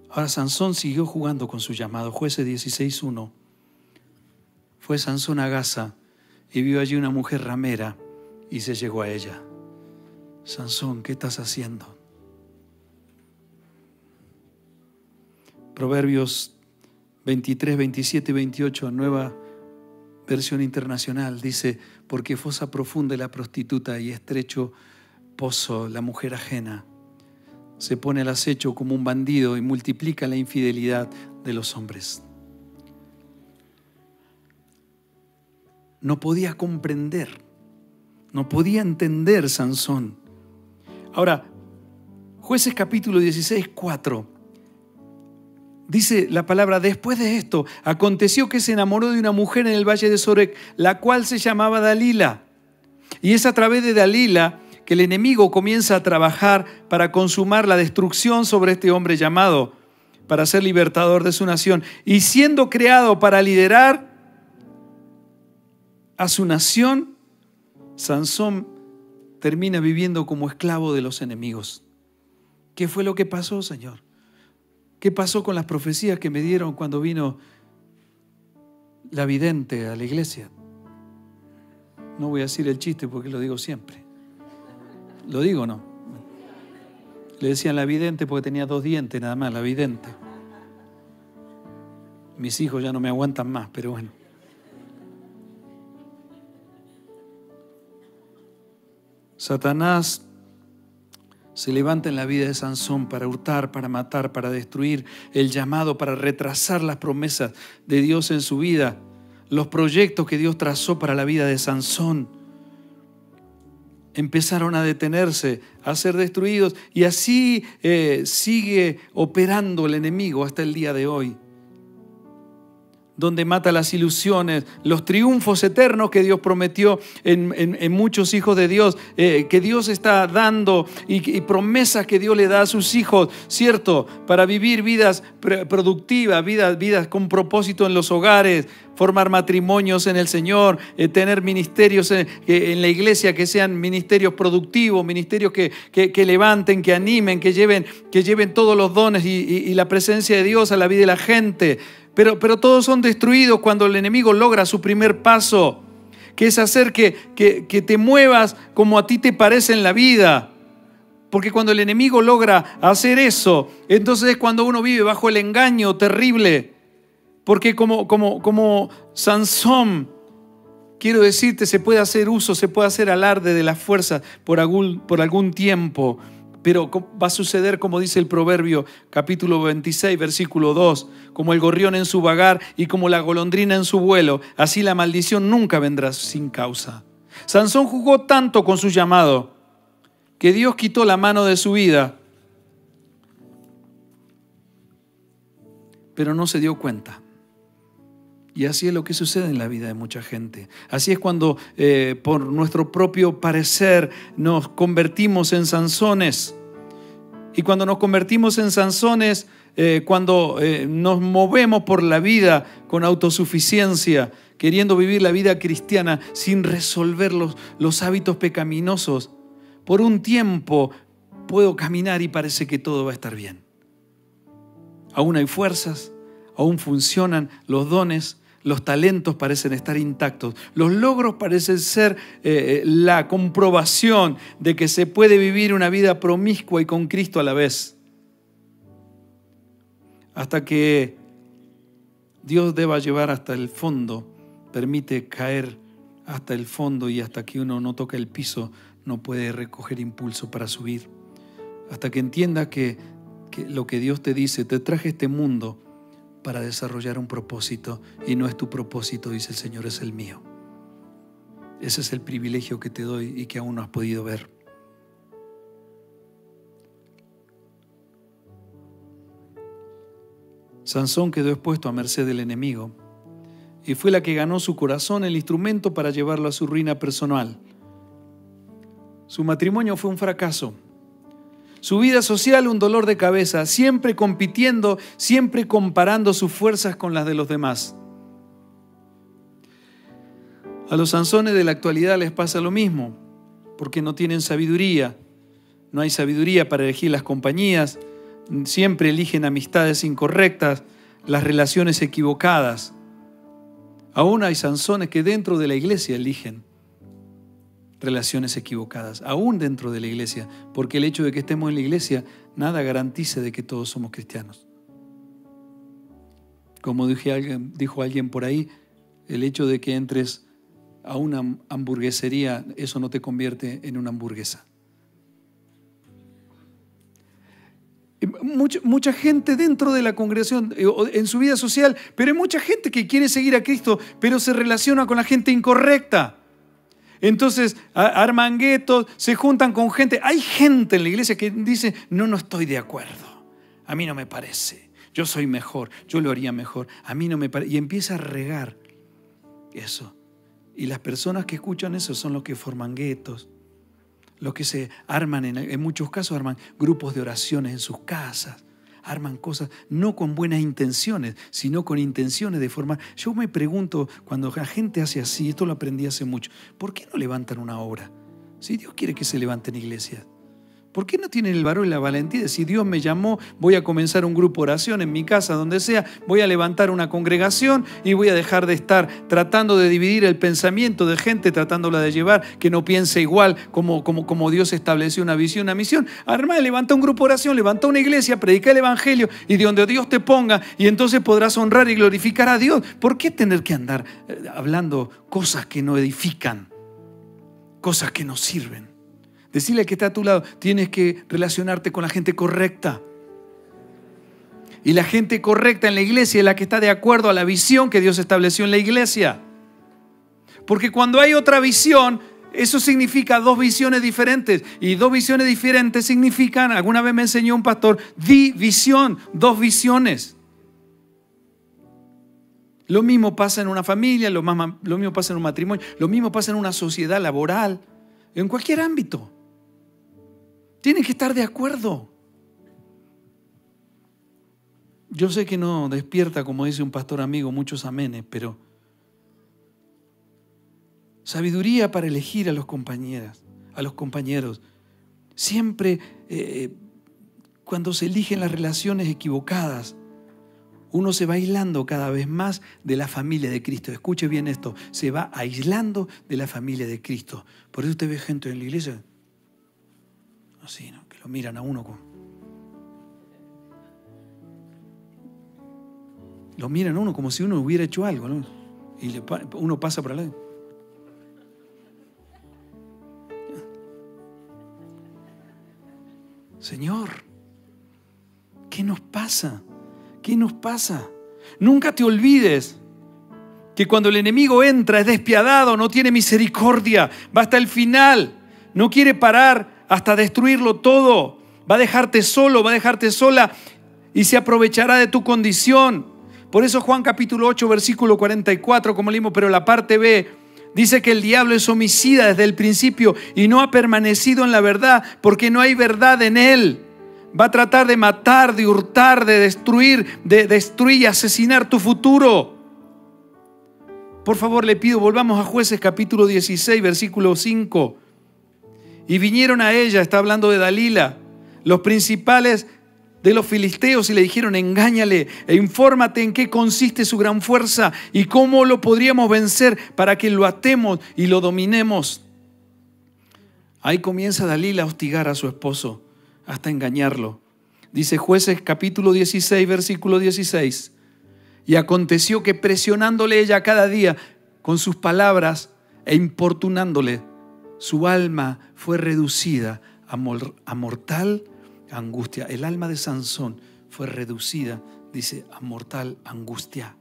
Ahora Sansón siguió jugando con su llamado. Jueces 16:1. Fue Sansón a Gaza y vio allí una mujer ramera y se llegó a ella. Sansón, ¿qué estás haciendo? Proverbios 23, 27 y 28, nueva versión internacional, dice: porque fosa profunda la prostituta y estrecho pozo la mujer ajena. Se pone al acecho como un bandido y multiplica la infidelidad de los hombres. No podía comprender, no podía entender Sansón. Ahora, Jueces capítulo 16, 4. Dice la palabra: después de esto, aconteció que se enamoró de una mujer en el valle de Sorek, la cual se llamaba Dalila. Y es a través de Dalila que el enemigo comienza a trabajar para consumar la destrucción sobre este hombre llamado para ser libertador de su nación. Y siendo creado para liderar a su nación, Sansón termina viviendo como esclavo de los enemigos. ¿Qué fue lo que pasó, Señor? ¿Qué pasó con las profecías que me dieron cuando vino la vidente a la iglesia? No voy a decir el chiste porque lo digo siempre. ¿Lo digo o no? Le decían la vidente porque tenía 2 dientes nada más, la vidente. Mis hijos ya no me aguantan más, pero bueno. Satanás se levanta en la vida de Sansón para hurtar, para matar, para destruir el llamado, para retrasar las promesas de Dios en su vida, los proyectos que Dios trazó para la vida de Sansón. Empezaron a detenerse, a ser destruidos, y así sigue operando el enemigo hasta el día de hoy, donde mata las ilusiones, los triunfos eternos que Dios prometió en muchos hijos de Dios, que Dios está dando y promesas que Dios le da a sus hijos, ¿cierto? Para vivir vidas productivas, vidas con propósito en los hogares, formar matrimonios en el Señor, tener ministerios en la iglesia que sean ministerios productivos, ministerios que levanten, que animen, que lleven todos los dones y la presencia de Dios a la vida de la gente. Pero todos son destruidos cuando el enemigo logra su primer paso, que es hacer que te muevas como a ti te parece en la vida. Porque cuando el enemigo logra hacer eso, entonces es cuando uno vive bajo el engaño terrible Porque como Sansón, quiero decirte, se puede hacer uso, se puede hacer alarde de la fuerza por algún tiempo, pero va a suceder como dice el Proverbio capítulo 26, versículo 2, como el gorrión en su vagar y como la golondrina en su vuelo, así la maldición nunca vendrá sin causa. Sansón jugó tanto con su llamado que Dios quitó la mano de su vida, pero no se dio cuenta. Y así es lo que sucede en la vida de mucha gente. Así es cuando por nuestro propio parecer nos convertimos en Sansones. Y cuando nos convertimos en Sansones, cuando nos movemos por la vida con autosuficiencia, queriendo vivir la vida cristiana sin resolver los hábitos pecaminosos, por un tiempo puedo caminar y parece que todo va a estar bien. Aún hay fuerzas, aún funcionan los dones, los talentos parecen estar intactos. Los logros parecen ser la comprobación de que se puede vivir una vida promiscua y con Cristo a la vez. Hasta que Dios deba llevar hasta el fondo, permite caer hasta el fondo y hasta que uno no toca el piso, no puede recoger impulso para subir. Hasta que entiendas que lo que Dios te dice, te traje a este mundo para desarrollar un propósito y no es tu propósito, dice el Señor, es el mío. Ese es el privilegio que te doy y que aún no has podido ver. Sansón quedó expuesto a merced del enemigo y fue la que ganó su corazón, el instrumento para llevarlo a su ruina personal. Su matrimonio fue un fracaso. Su vida social un dolor de cabeza, siempre compitiendo, siempre comparando sus fuerzas con las de los demás. A los Sansones de la actualidad les pasa lo mismo, porque no tienen sabiduría. No hay sabiduría para elegir las compañías, siempre eligen amistades incorrectas, las relaciones equivocadas. Aún hay Sansones que dentro de la iglesia eligen relaciones equivocadas, aún dentro de la iglesia, porque el hecho de que estemos en la iglesia nada garantiza de que todos somos cristianos. Como dijo alguien por ahí, el hecho de que entres a una hamburguesería, eso no te convierte en una hamburguesa. Mucha gente dentro de la congregación, en su vida social, pero hay mucha gente que quiere seguir a Cristo, pero se relaciona con la gente incorrecta. Entonces arman guetos, se juntan con gente. Hay gente en la iglesia que dice, no estoy de acuerdo, a mí no me parece, yo soy mejor, yo lo haría mejor, a mí no me parece. Y empieza a regar eso. Y las personas que escuchan eso son los que forman guetos, los que se arman, en muchos casos arman grupos de oraciones en sus casas. Arman cosas no con buenas intenciones, sino con intenciones de formar. Yo me pregunto, cuando la gente hace así, esto lo aprendí hace mucho, ¿por qué no levantan una obra? Si Dios quiere que se levanten iglesias, ¿por qué no tienen el valor y la valentía de decir, Dios me llamó, voy a comenzar un grupo de oración en mi casa, donde sea, voy a levantar una congregación y voy a dejar de estar tratando de dividir el pensamiento de gente, tratándola de llevar, que no piense igual como Dios estableció una visión, una misión? Además, levanta un grupo de oración, levanta una iglesia, predica el evangelio y de donde Dios te ponga, y entonces podrás honrar y glorificar a Dios. ¿Por qué tener que andar hablando cosas que no edifican, cosas que no sirven? Decirle al que está a tu lado, tienes que relacionarte con la gente correcta. Y la gente correcta en la iglesia es la que está de acuerdo a la visión que Dios estableció en la iglesia. Porque cuando hay otra visión, eso significa dos visiones diferentes. Y dos visiones diferentes significan, alguna vez me enseñó un pastor, división, dos visiones. Lo mismo pasa en una familia, lo mismo pasa en un matrimonio, lo mismo pasa en una sociedad laboral, en cualquier ámbito. Tienen que estar de acuerdo. Yo sé que no despierta, como dice un pastor amigo, muchos amenes, pero sabiduría para elegir a los compañeros. Siempre cuando se eligen las relaciones equivocadas, uno se va aislando cada vez más de la familia de Cristo. Escuche bien esto, se va aislando de la familia de Cristo. Por eso usted ve gente en la iglesia así, ¿no? Que lo miran a uno con... Lo miran a uno como si uno hubiera hecho algo, ¿no? Y uno pasa por al lado. Señor, ¿qué nos pasa? ¿Qué nos pasa? Nunca te olvides que cuando el enemigo entra es despiadado, no tiene misericordia, va hasta el final, no quiere parar hasta destruirlo todo, va a dejarte solo, va a dejarte sola y se aprovechará de tu condición. Por eso Juan capítulo 8, versículo 44, como leímos, pero la parte B, dice que el diablo es homicida desde el principio y no ha permanecido en la verdad porque no hay verdad en él. Va a tratar de matar, de hurtar, de destruir y asesinar tu futuro. Por favor, le pido, volvamos a Jueces capítulo 16, versículo 5. Y vinieron a ella, está hablando de Dalila, los principales de los filisteos y le dijeron: engáñale e infórmate en qué consiste su gran fuerza y cómo lo podríamos vencer para que lo atemos y lo dominemos. Ahí comienza Dalila a hostigar a su esposo hasta engañarlo. Dice Jueces capítulo 16, versículo 16. Y aconteció que presionándole ella cada día con sus palabras e importunándole, su alma fue reducida a mortal angustia. El alma de Sansón fue reducida, dice, a mortal angustia.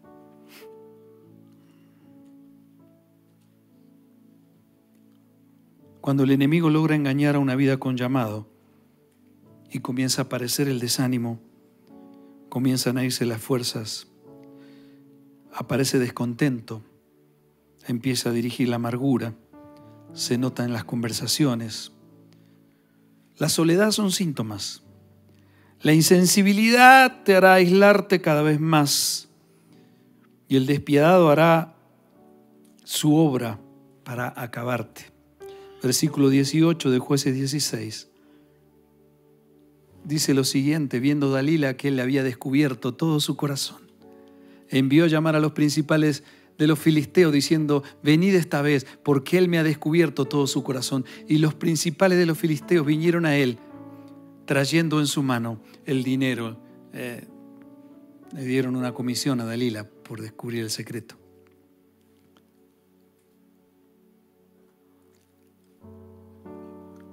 Cuando el enemigo logra engañar a una vida con llamado y comienza a aparecer el desánimo, comienzan a irse las fuerzas, aparece descontento, empieza a dirigir la amargura, se nota en las conversaciones. La soledad son síntomas. La insensibilidad te hará aislarte cada vez más y el despiadado hará su obra para acabarte. Versículo 18 de Jueces 16. Dice lo siguiente: viendo Dalila que él le había descubierto todo su corazón, envió a llamar a los principales de los filisteos diciendo: venid esta vez, porque él me ha descubierto todo su corazón. Y los principales de los filisteos vinieron a él, trayendo en su mano el dinero. Le dieron una comisión a Dalila por descubrir el secreto.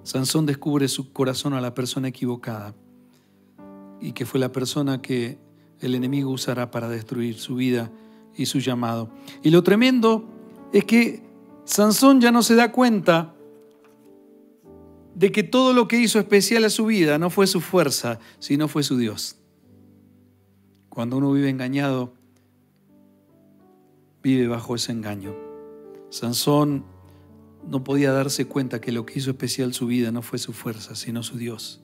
Sansón descubre su corazón a la persona equivocada y que fue la persona que el enemigo usará para destruir su vida y su llamado. Y lo tremendo es que Sansón ya no se da cuenta de que todo lo que hizo especial a su vida no fue su fuerza, sino fue su Dios. Cuando uno vive engañado, vive bajo ese engaño. Sansón no podía darse cuenta que lo que hizo especial su vida no fue su fuerza, sino su Dios.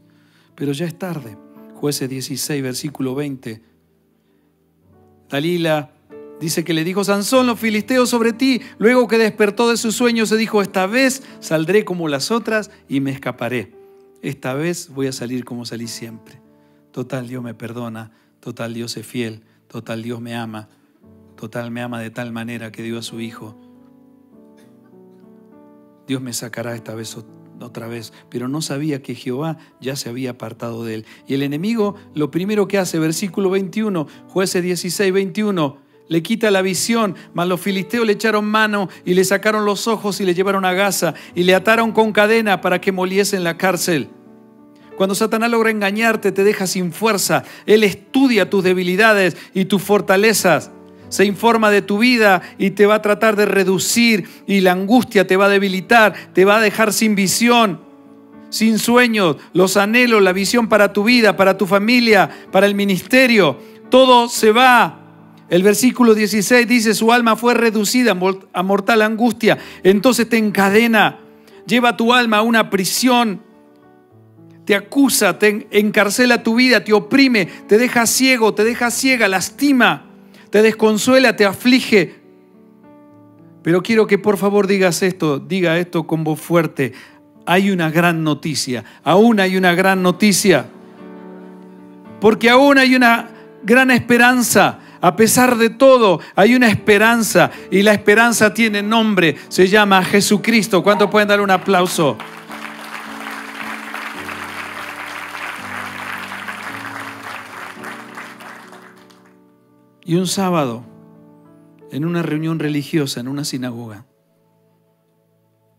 Pero ya es tarde. Jueces 16, versículo 20. Dalila dice que le dijo: Sansón, los filisteos sobre ti. Luego que despertó de su sueño se dijo: esta vez saldré como las otras y me escaparé. Esta vez voy a salir como salí siempre. Total, Dios me perdona. Total, Dios es fiel. Total, Dios me ama. Total, me ama de tal manera que dio a su Hijo. Dios me sacará esta vez otra vez. Pero no sabía que Jehová ya se había apartado de él. Y el enemigo lo primero que hace, versículo 21, Jueces 16, 21, le quita la visión, mas los filisteos le echaron mano y le sacaron los ojos y le llevaron a Gaza y le ataron con cadena para que moliese en la cárcel. Cuando Satanás logra engañarte, te deja sin fuerza. Él estudia tus debilidades y tus fortalezas. Se informa de tu vida y te va a tratar de reducir, y la angustia te va a debilitar, te va a dejar sin visión, sin sueños, los anhelos, la visión para tu vida, para tu familia, para el ministerio. Todo se va. El versículo 16 dice: su alma fue reducida a mortal angustia. Entonces te encadena, lleva tu alma a una prisión, te acusa, te encarcela tu vida, te oprime, te deja ciego, te deja ciega, lastima, te desconsuela, te aflige. Pero quiero que por favor diga esto con voz fuerte: hay una gran noticia, aún hay una gran noticia, porque aún hay una gran esperanza. A pesar de todo, hay una esperanza, y la esperanza tiene nombre, se llama Jesucristo. ¿Cuántos pueden darle un aplauso? Y un sábado, en una reunión religiosa, en una sinagoga,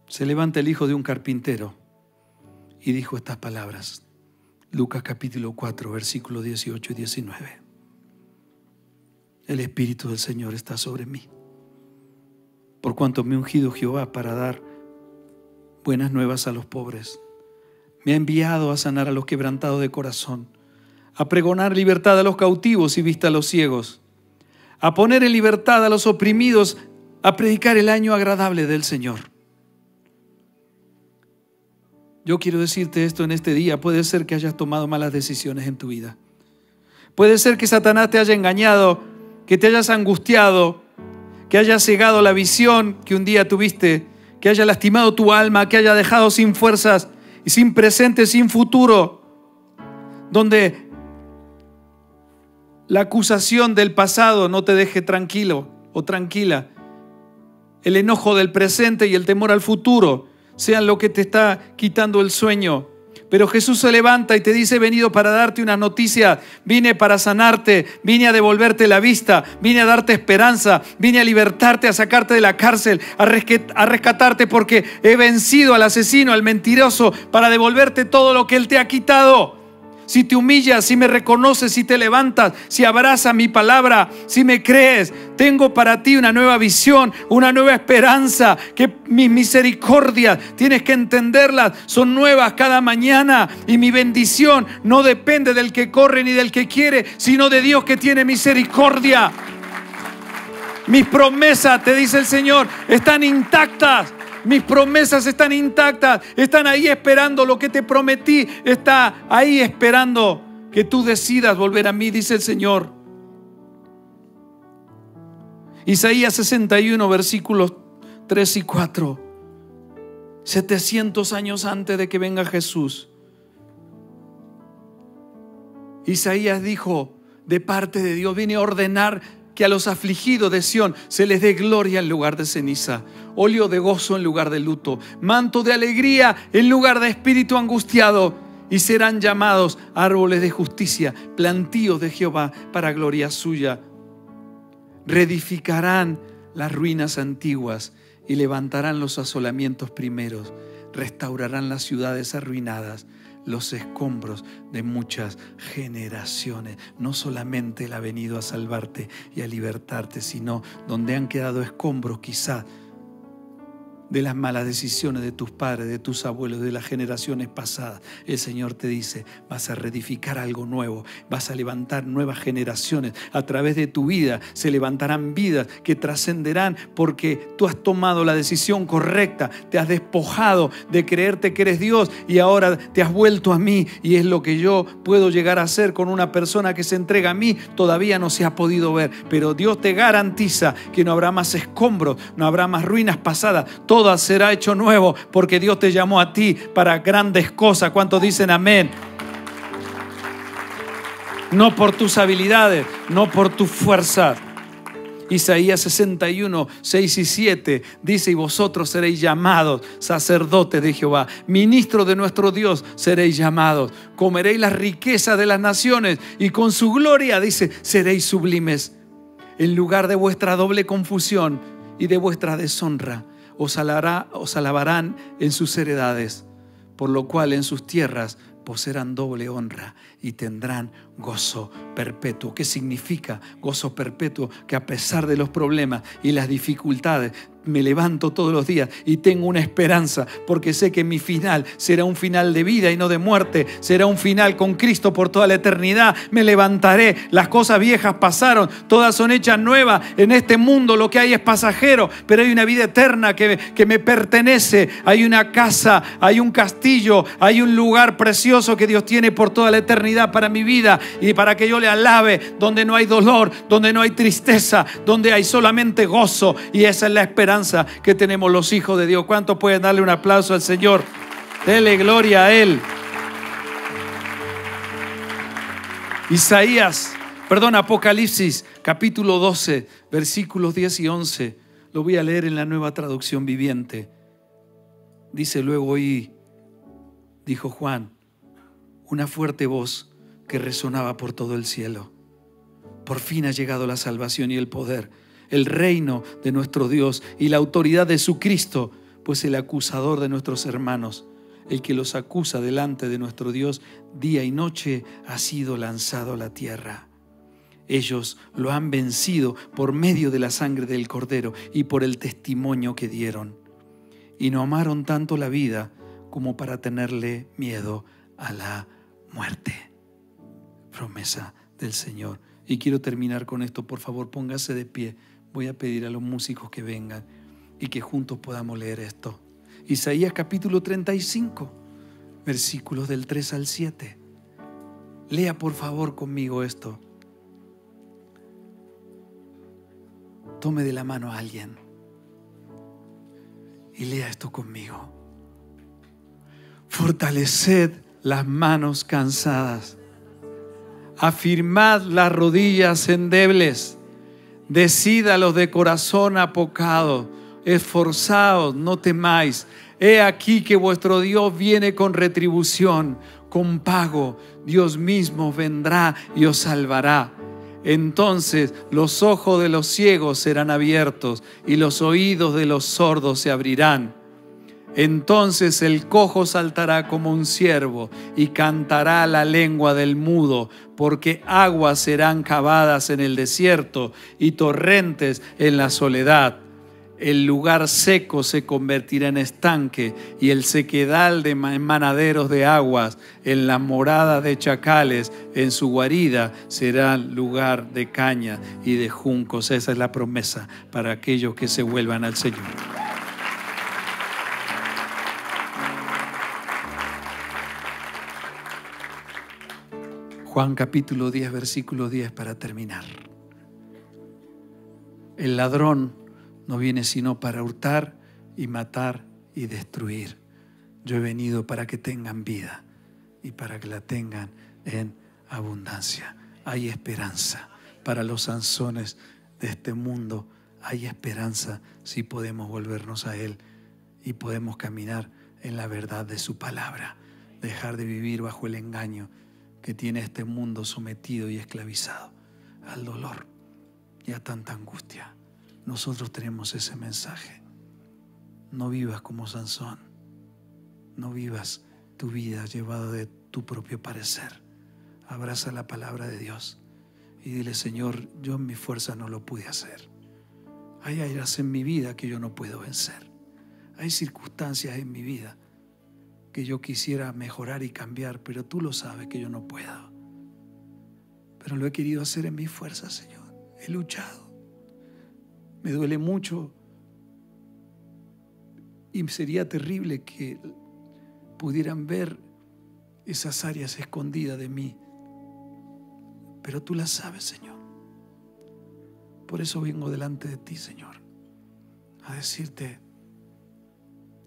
se levanta el hijo de un carpintero y dijo estas palabras. Lucas capítulo 4, versículos 18 y 19. El Espíritu del Señor está sobre mí, por cuanto me ha ungido Jehová para dar buenas nuevas a los pobres. Me ha enviado a sanar a los quebrantados de corazón, a pregonar libertad a los cautivos y vista a los ciegos, a poner en libertad a los oprimidos, a predicar el año agradable del Señor. Yo quiero decirte esto en este día. Puede ser que hayas tomado malas decisiones en tu vida. Puede ser que Satanás te haya engañado, que te hayas angustiado, que haya cegado la visión que un día tuviste, que haya lastimado tu alma, que haya dejado sin fuerzas y sin presente, sin futuro, donde la acusación del pasado no te deje tranquilo o tranquila. El enojo del presente y el temor al futuro sean lo que te está quitando el sueño. Pero Jesús se levanta y te dice: he venido para darte una noticia, vine para sanarte, vine a devolverte la vista, vine a darte esperanza, vine a libertarte, a sacarte de la cárcel, a rescatarte, porque he vencido al asesino, al mentiroso, para devolverte todo lo que él te ha quitado. Si te humillas, si me reconoces, si te levantas, si abrazas mi palabra, si me crees, tengo para ti una nueva visión, una nueva esperanza, que mis misericordias, tienes que entenderlas, son nuevas cada mañana, y mi bendición no depende del que corre ni del que quiere, sino de Dios que tiene misericordia. Mis promesas, te dice el Señor, están intactas. Mis promesas están intactas, están ahí esperando. Lo que te prometí está ahí esperando que tú decidas volver a mí, dice el Señor. Isaías 61, versículos 3 y 4. 700 años antes de que venga Jesús, Isaías dijo de parte de Dios: vine a ordenar que a los afligidos de Sión se les dé gloria en lugar de ceniza, óleo de gozo en lugar de luto, manto de alegría en lugar de espíritu angustiado, y serán llamados árboles de justicia, plantíos de Jehová para gloria suya. Reedificarán las ruinas antiguas y levantarán los asolamientos primeros, restaurarán las ciudades arruinadas, los escombros de muchas generaciones. No solamente Él ha venido a salvarte y a libertarte, sino donde han quedado escombros quizá de las malas decisiones de tus padres, de tus abuelos, de las generaciones pasadas. El Señor te dice: vas a reedificar algo nuevo, vas a levantar nuevas generaciones. A través de tu vida se levantarán vidas que trascenderán, porque tú has tomado la decisión correcta, te has despojado de creerte que eres Dios y ahora te has vuelto a mí, y es lo que yo puedo llegar a hacer con una persona que se entrega a mí. Todavía no se ha podido ver, pero Dios te garantiza que no habrá más escombros, no habrá más ruinas pasadas. Todo será hecho nuevo, porque Dios te llamó a ti para grandes cosas. ¿Cuántos dicen amén? No por tus habilidades, no por tu fuerza. Isaías 61, 6 y 7 dice: y vosotros seréis llamados sacerdotes de Jehová, ministros de nuestro Dios seréis llamados. Comeréis las riquezas de las naciones, y con su gloria, dice, seréis sublimes. En lugar de vuestra doble confusión y de vuestra deshonra, os alabarán en sus heredades, por lo cual en sus tierras poseerán doble honra y tendrán gozo perpetuo. ¿Qué significa gozo perpetuo? Que a pesar de los problemas y las dificultades, me levanto todos los días y tengo una esperanza, porque sé que mi final será un final de vida y no de muerte, será un final con Cristo por toda la eternidad. Me levantaré, las cosas viejas pasaron, todas son hechas nuevas. En este mundo lo que hay es pasajero, pero hay una vida eterna que me pertenece. Hay una casa, hay un castillo, hay un lugar precioso que Dios tiene por toda la eternidad para mi vida y para que yo le alabe, donde no hay dolor, donde no hay tristeza, donde hay solamente gozo. Y esa es la esperanza que tenemos los hijos de Dios. ¿Cuántos pueden darle un aplauso al Señor? Dele gloria a Él. Apocalipsis capítulo 12, versículos 10 y 11. Lo voy a leer en la Nueva Traducción Viviente. Dice: luego oí, dijo Juan, una fuerte voz que resonaba por todo el cielo. Por fin ha llegado la salvación y el poder, el reino de nuestro Dios y la autoridad de su Cristo, pues el acusador de nuestros hermanos, el que los acusa delante de nuestro Dios día y noche, ha sido lanzado a la tierra. Ellos lo han vencido por medio de la sangre del Cordero y por el testimonio que dieron. Y no amaron tanto la vida como para tenerle miedo a la muerte. Promesa del Señor. Y quiero terminar con esto. Por favor, póngase de pie. Voy a pedir a los músicos que vengan y que juntos podamos leer esto. Isaías capítulo 35, versículos del 3 al 7. Lea por favor conmigo esto. Tome de la mano a alguien y lea esto conmigo. Fortaleced las manos cansadas, afirmad las rodillas endebles, decid a los de corazón apocado, esforzaos, no temáis. He aquí que vuestro Dios viene con retribución, con pago. Dios mismo vendrá y os salvará. Entonces los ojos de los ciegos serán abiertos y los oídos de los sordos se abrirán. Entonces el cojo saltará como un ciervo y cantará la lengua del mudo, porque aguas serán cavadas en el desierto y torrentes en la soledad. El lugar seco se convertirá en estanque y el sequedal de manaderos de aguas. En la morada de chacales, en su guarida, será lugar de caña y de juncos. Esa es la promesa para aquellos que se vuelvan al Señor. Juan capítulo 10, versículo 10 para terminar. El ladrón no viene sino para hurtar y matar y destruir. Yo he venido para que tengan vida y para que la tengan en abundancia. Hay esperanza para los Sansones de este mundo. Hay esperanza si podemos volvernos a Él y podemos caminar en la verdad de su palabra. Dejar de vivir bajo el engaño que tiene este mundo sometido y esclavizado al dolor y a tanta angustia. Nosotros tenemos ese mensaje. No vivas como Sansón. No vivas tu vida llevada de tu propio parecer. Abraza la palabra de Dios y dile: Señor, yo en mi fuerza no lo pude hacer. Hay áreas en mi vida que yo no puedo vencer. Hay circunstancias en mi vida que yo quisiera mejorar y cambiar, pero tú lo sabes que yo no puedo. Pero lo he querido hacer en mi fuerza, Señor. He luchado. Me duele mucho y sería terrible que pudieran ver esas áreas escondidas de mí. Pero tú las sabes, Señor. Por eso vengo delante de ti, Señor, a decirte: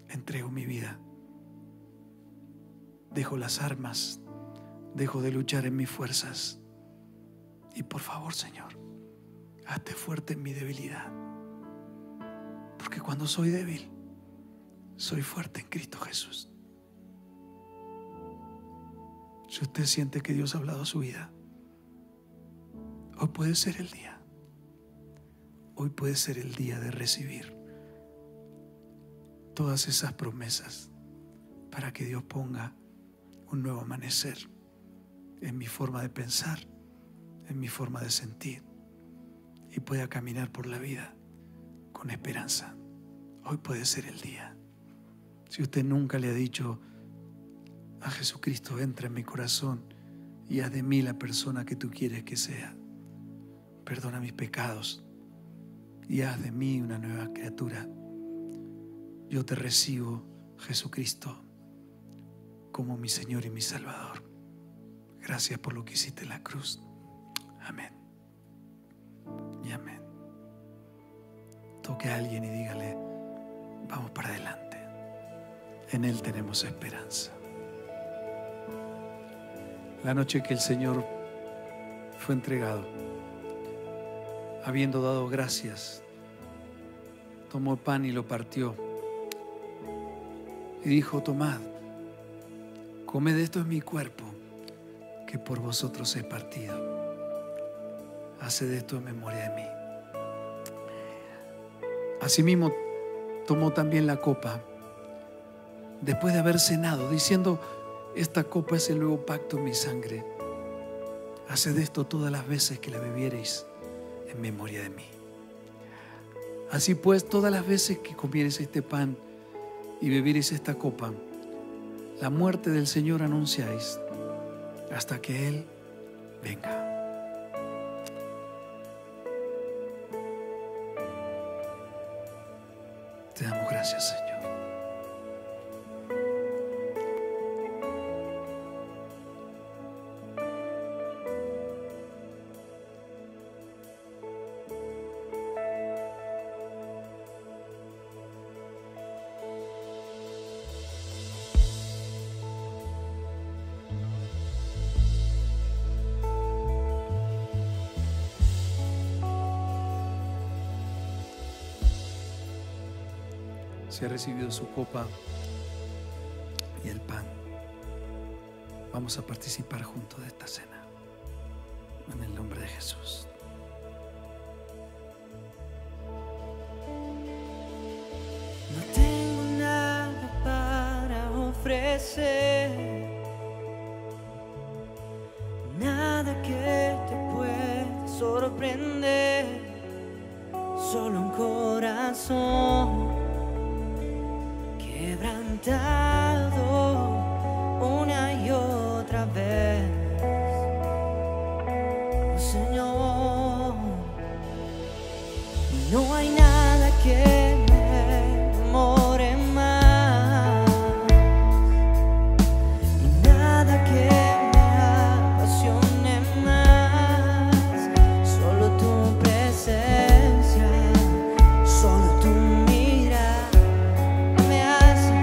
entrego mi vida. Dejo las armas, dejo de luchar en mis fuerzas. Y por favor, Señor, hazte fuerte en mi debilidad. Porque cuando soy débil, soy fuerte en Cristo Jesús. Si usted siente que Dios ha hablado a su vida, hoy puede ser el día. Hoy puede ser el día de recibir todas esas promesas para que Dios ponga un nuevo amanecer en mi forma de pensar, en mi forma de sentir, y pueda caminar por la vida con esperanza. Hoy puede ser el día. Si usted nunca le ha dicho a Jesucristo: entra en mi corazón y haz de mí la persona que tú quieres que sea, perdona mis pecados y haz de mí una nueva criatura, yo te recibo, Jesucristo, como mi Señor y mi Salvador. Gracias por lo que hiciste en la cruz. Amén y amén. Toque a alguien y dígale: vamos para adelante. En Él tenemos esperanza. La noche que el Señor fue entregado, habiendo dado gracias, tomó pan y lo partió y dijo: tomad, comed, esto es mi cuerpo que por vosotros he partido. haced esto en memoria de mí. Asimismo, tomó también la copa, después de haber cenado, diciendo: esta copa es el nuevo pacto en mi sangre. Haced esto todas las veces que la bebiereis en memoria de mí. Así pues, todas las veces que comiereis este pan y bebiereis esta copa, la muerte del Señor anunciáis hasta que Él venga. Te damos gracias, Señor. Si ha recibido su copa y el pan, vamos a participar juntos de esta cena. En el nombre de Jesús. No tengo nada para ofrecer, nada que te pueda sorprender, solo un corazón quebrantado una y otra vez. Oh, Señor, no hay nada que me demore más, y nada que me apasione más, solo tu presencia, solo tu mirada me hace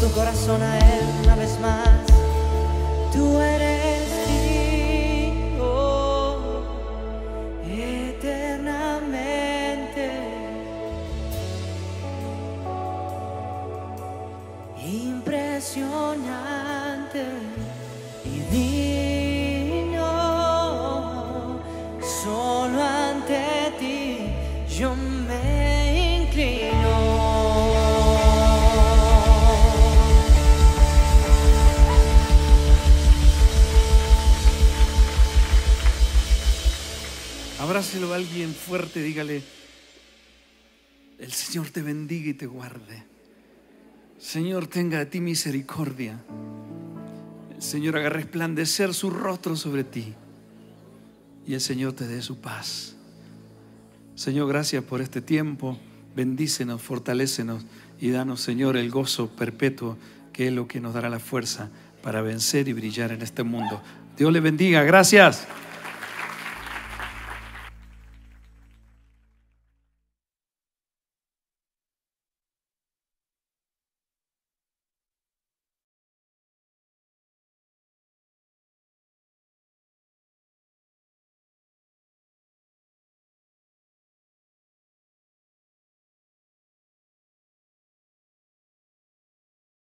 tu corazón a Él una vez más. Tú eres digno eternamente, impresionante y digno. Solo ante ti yo me inclino. Abrácelo a alguien fuerte, dígale: el Señor te bendiga y te guarde. Señor, tenga de ti misericordia. El Señor haga resplandecer su rostro sobre ti y el Señor te dé su paz. Señor, gracias por este tiempo. Bendícenos, fortalécenos y danos, Señor, el gozo perpetuo, que es lo que nos dará la fuerza para vencer y brillar en este mundo. Dios le bendiga. Gracias.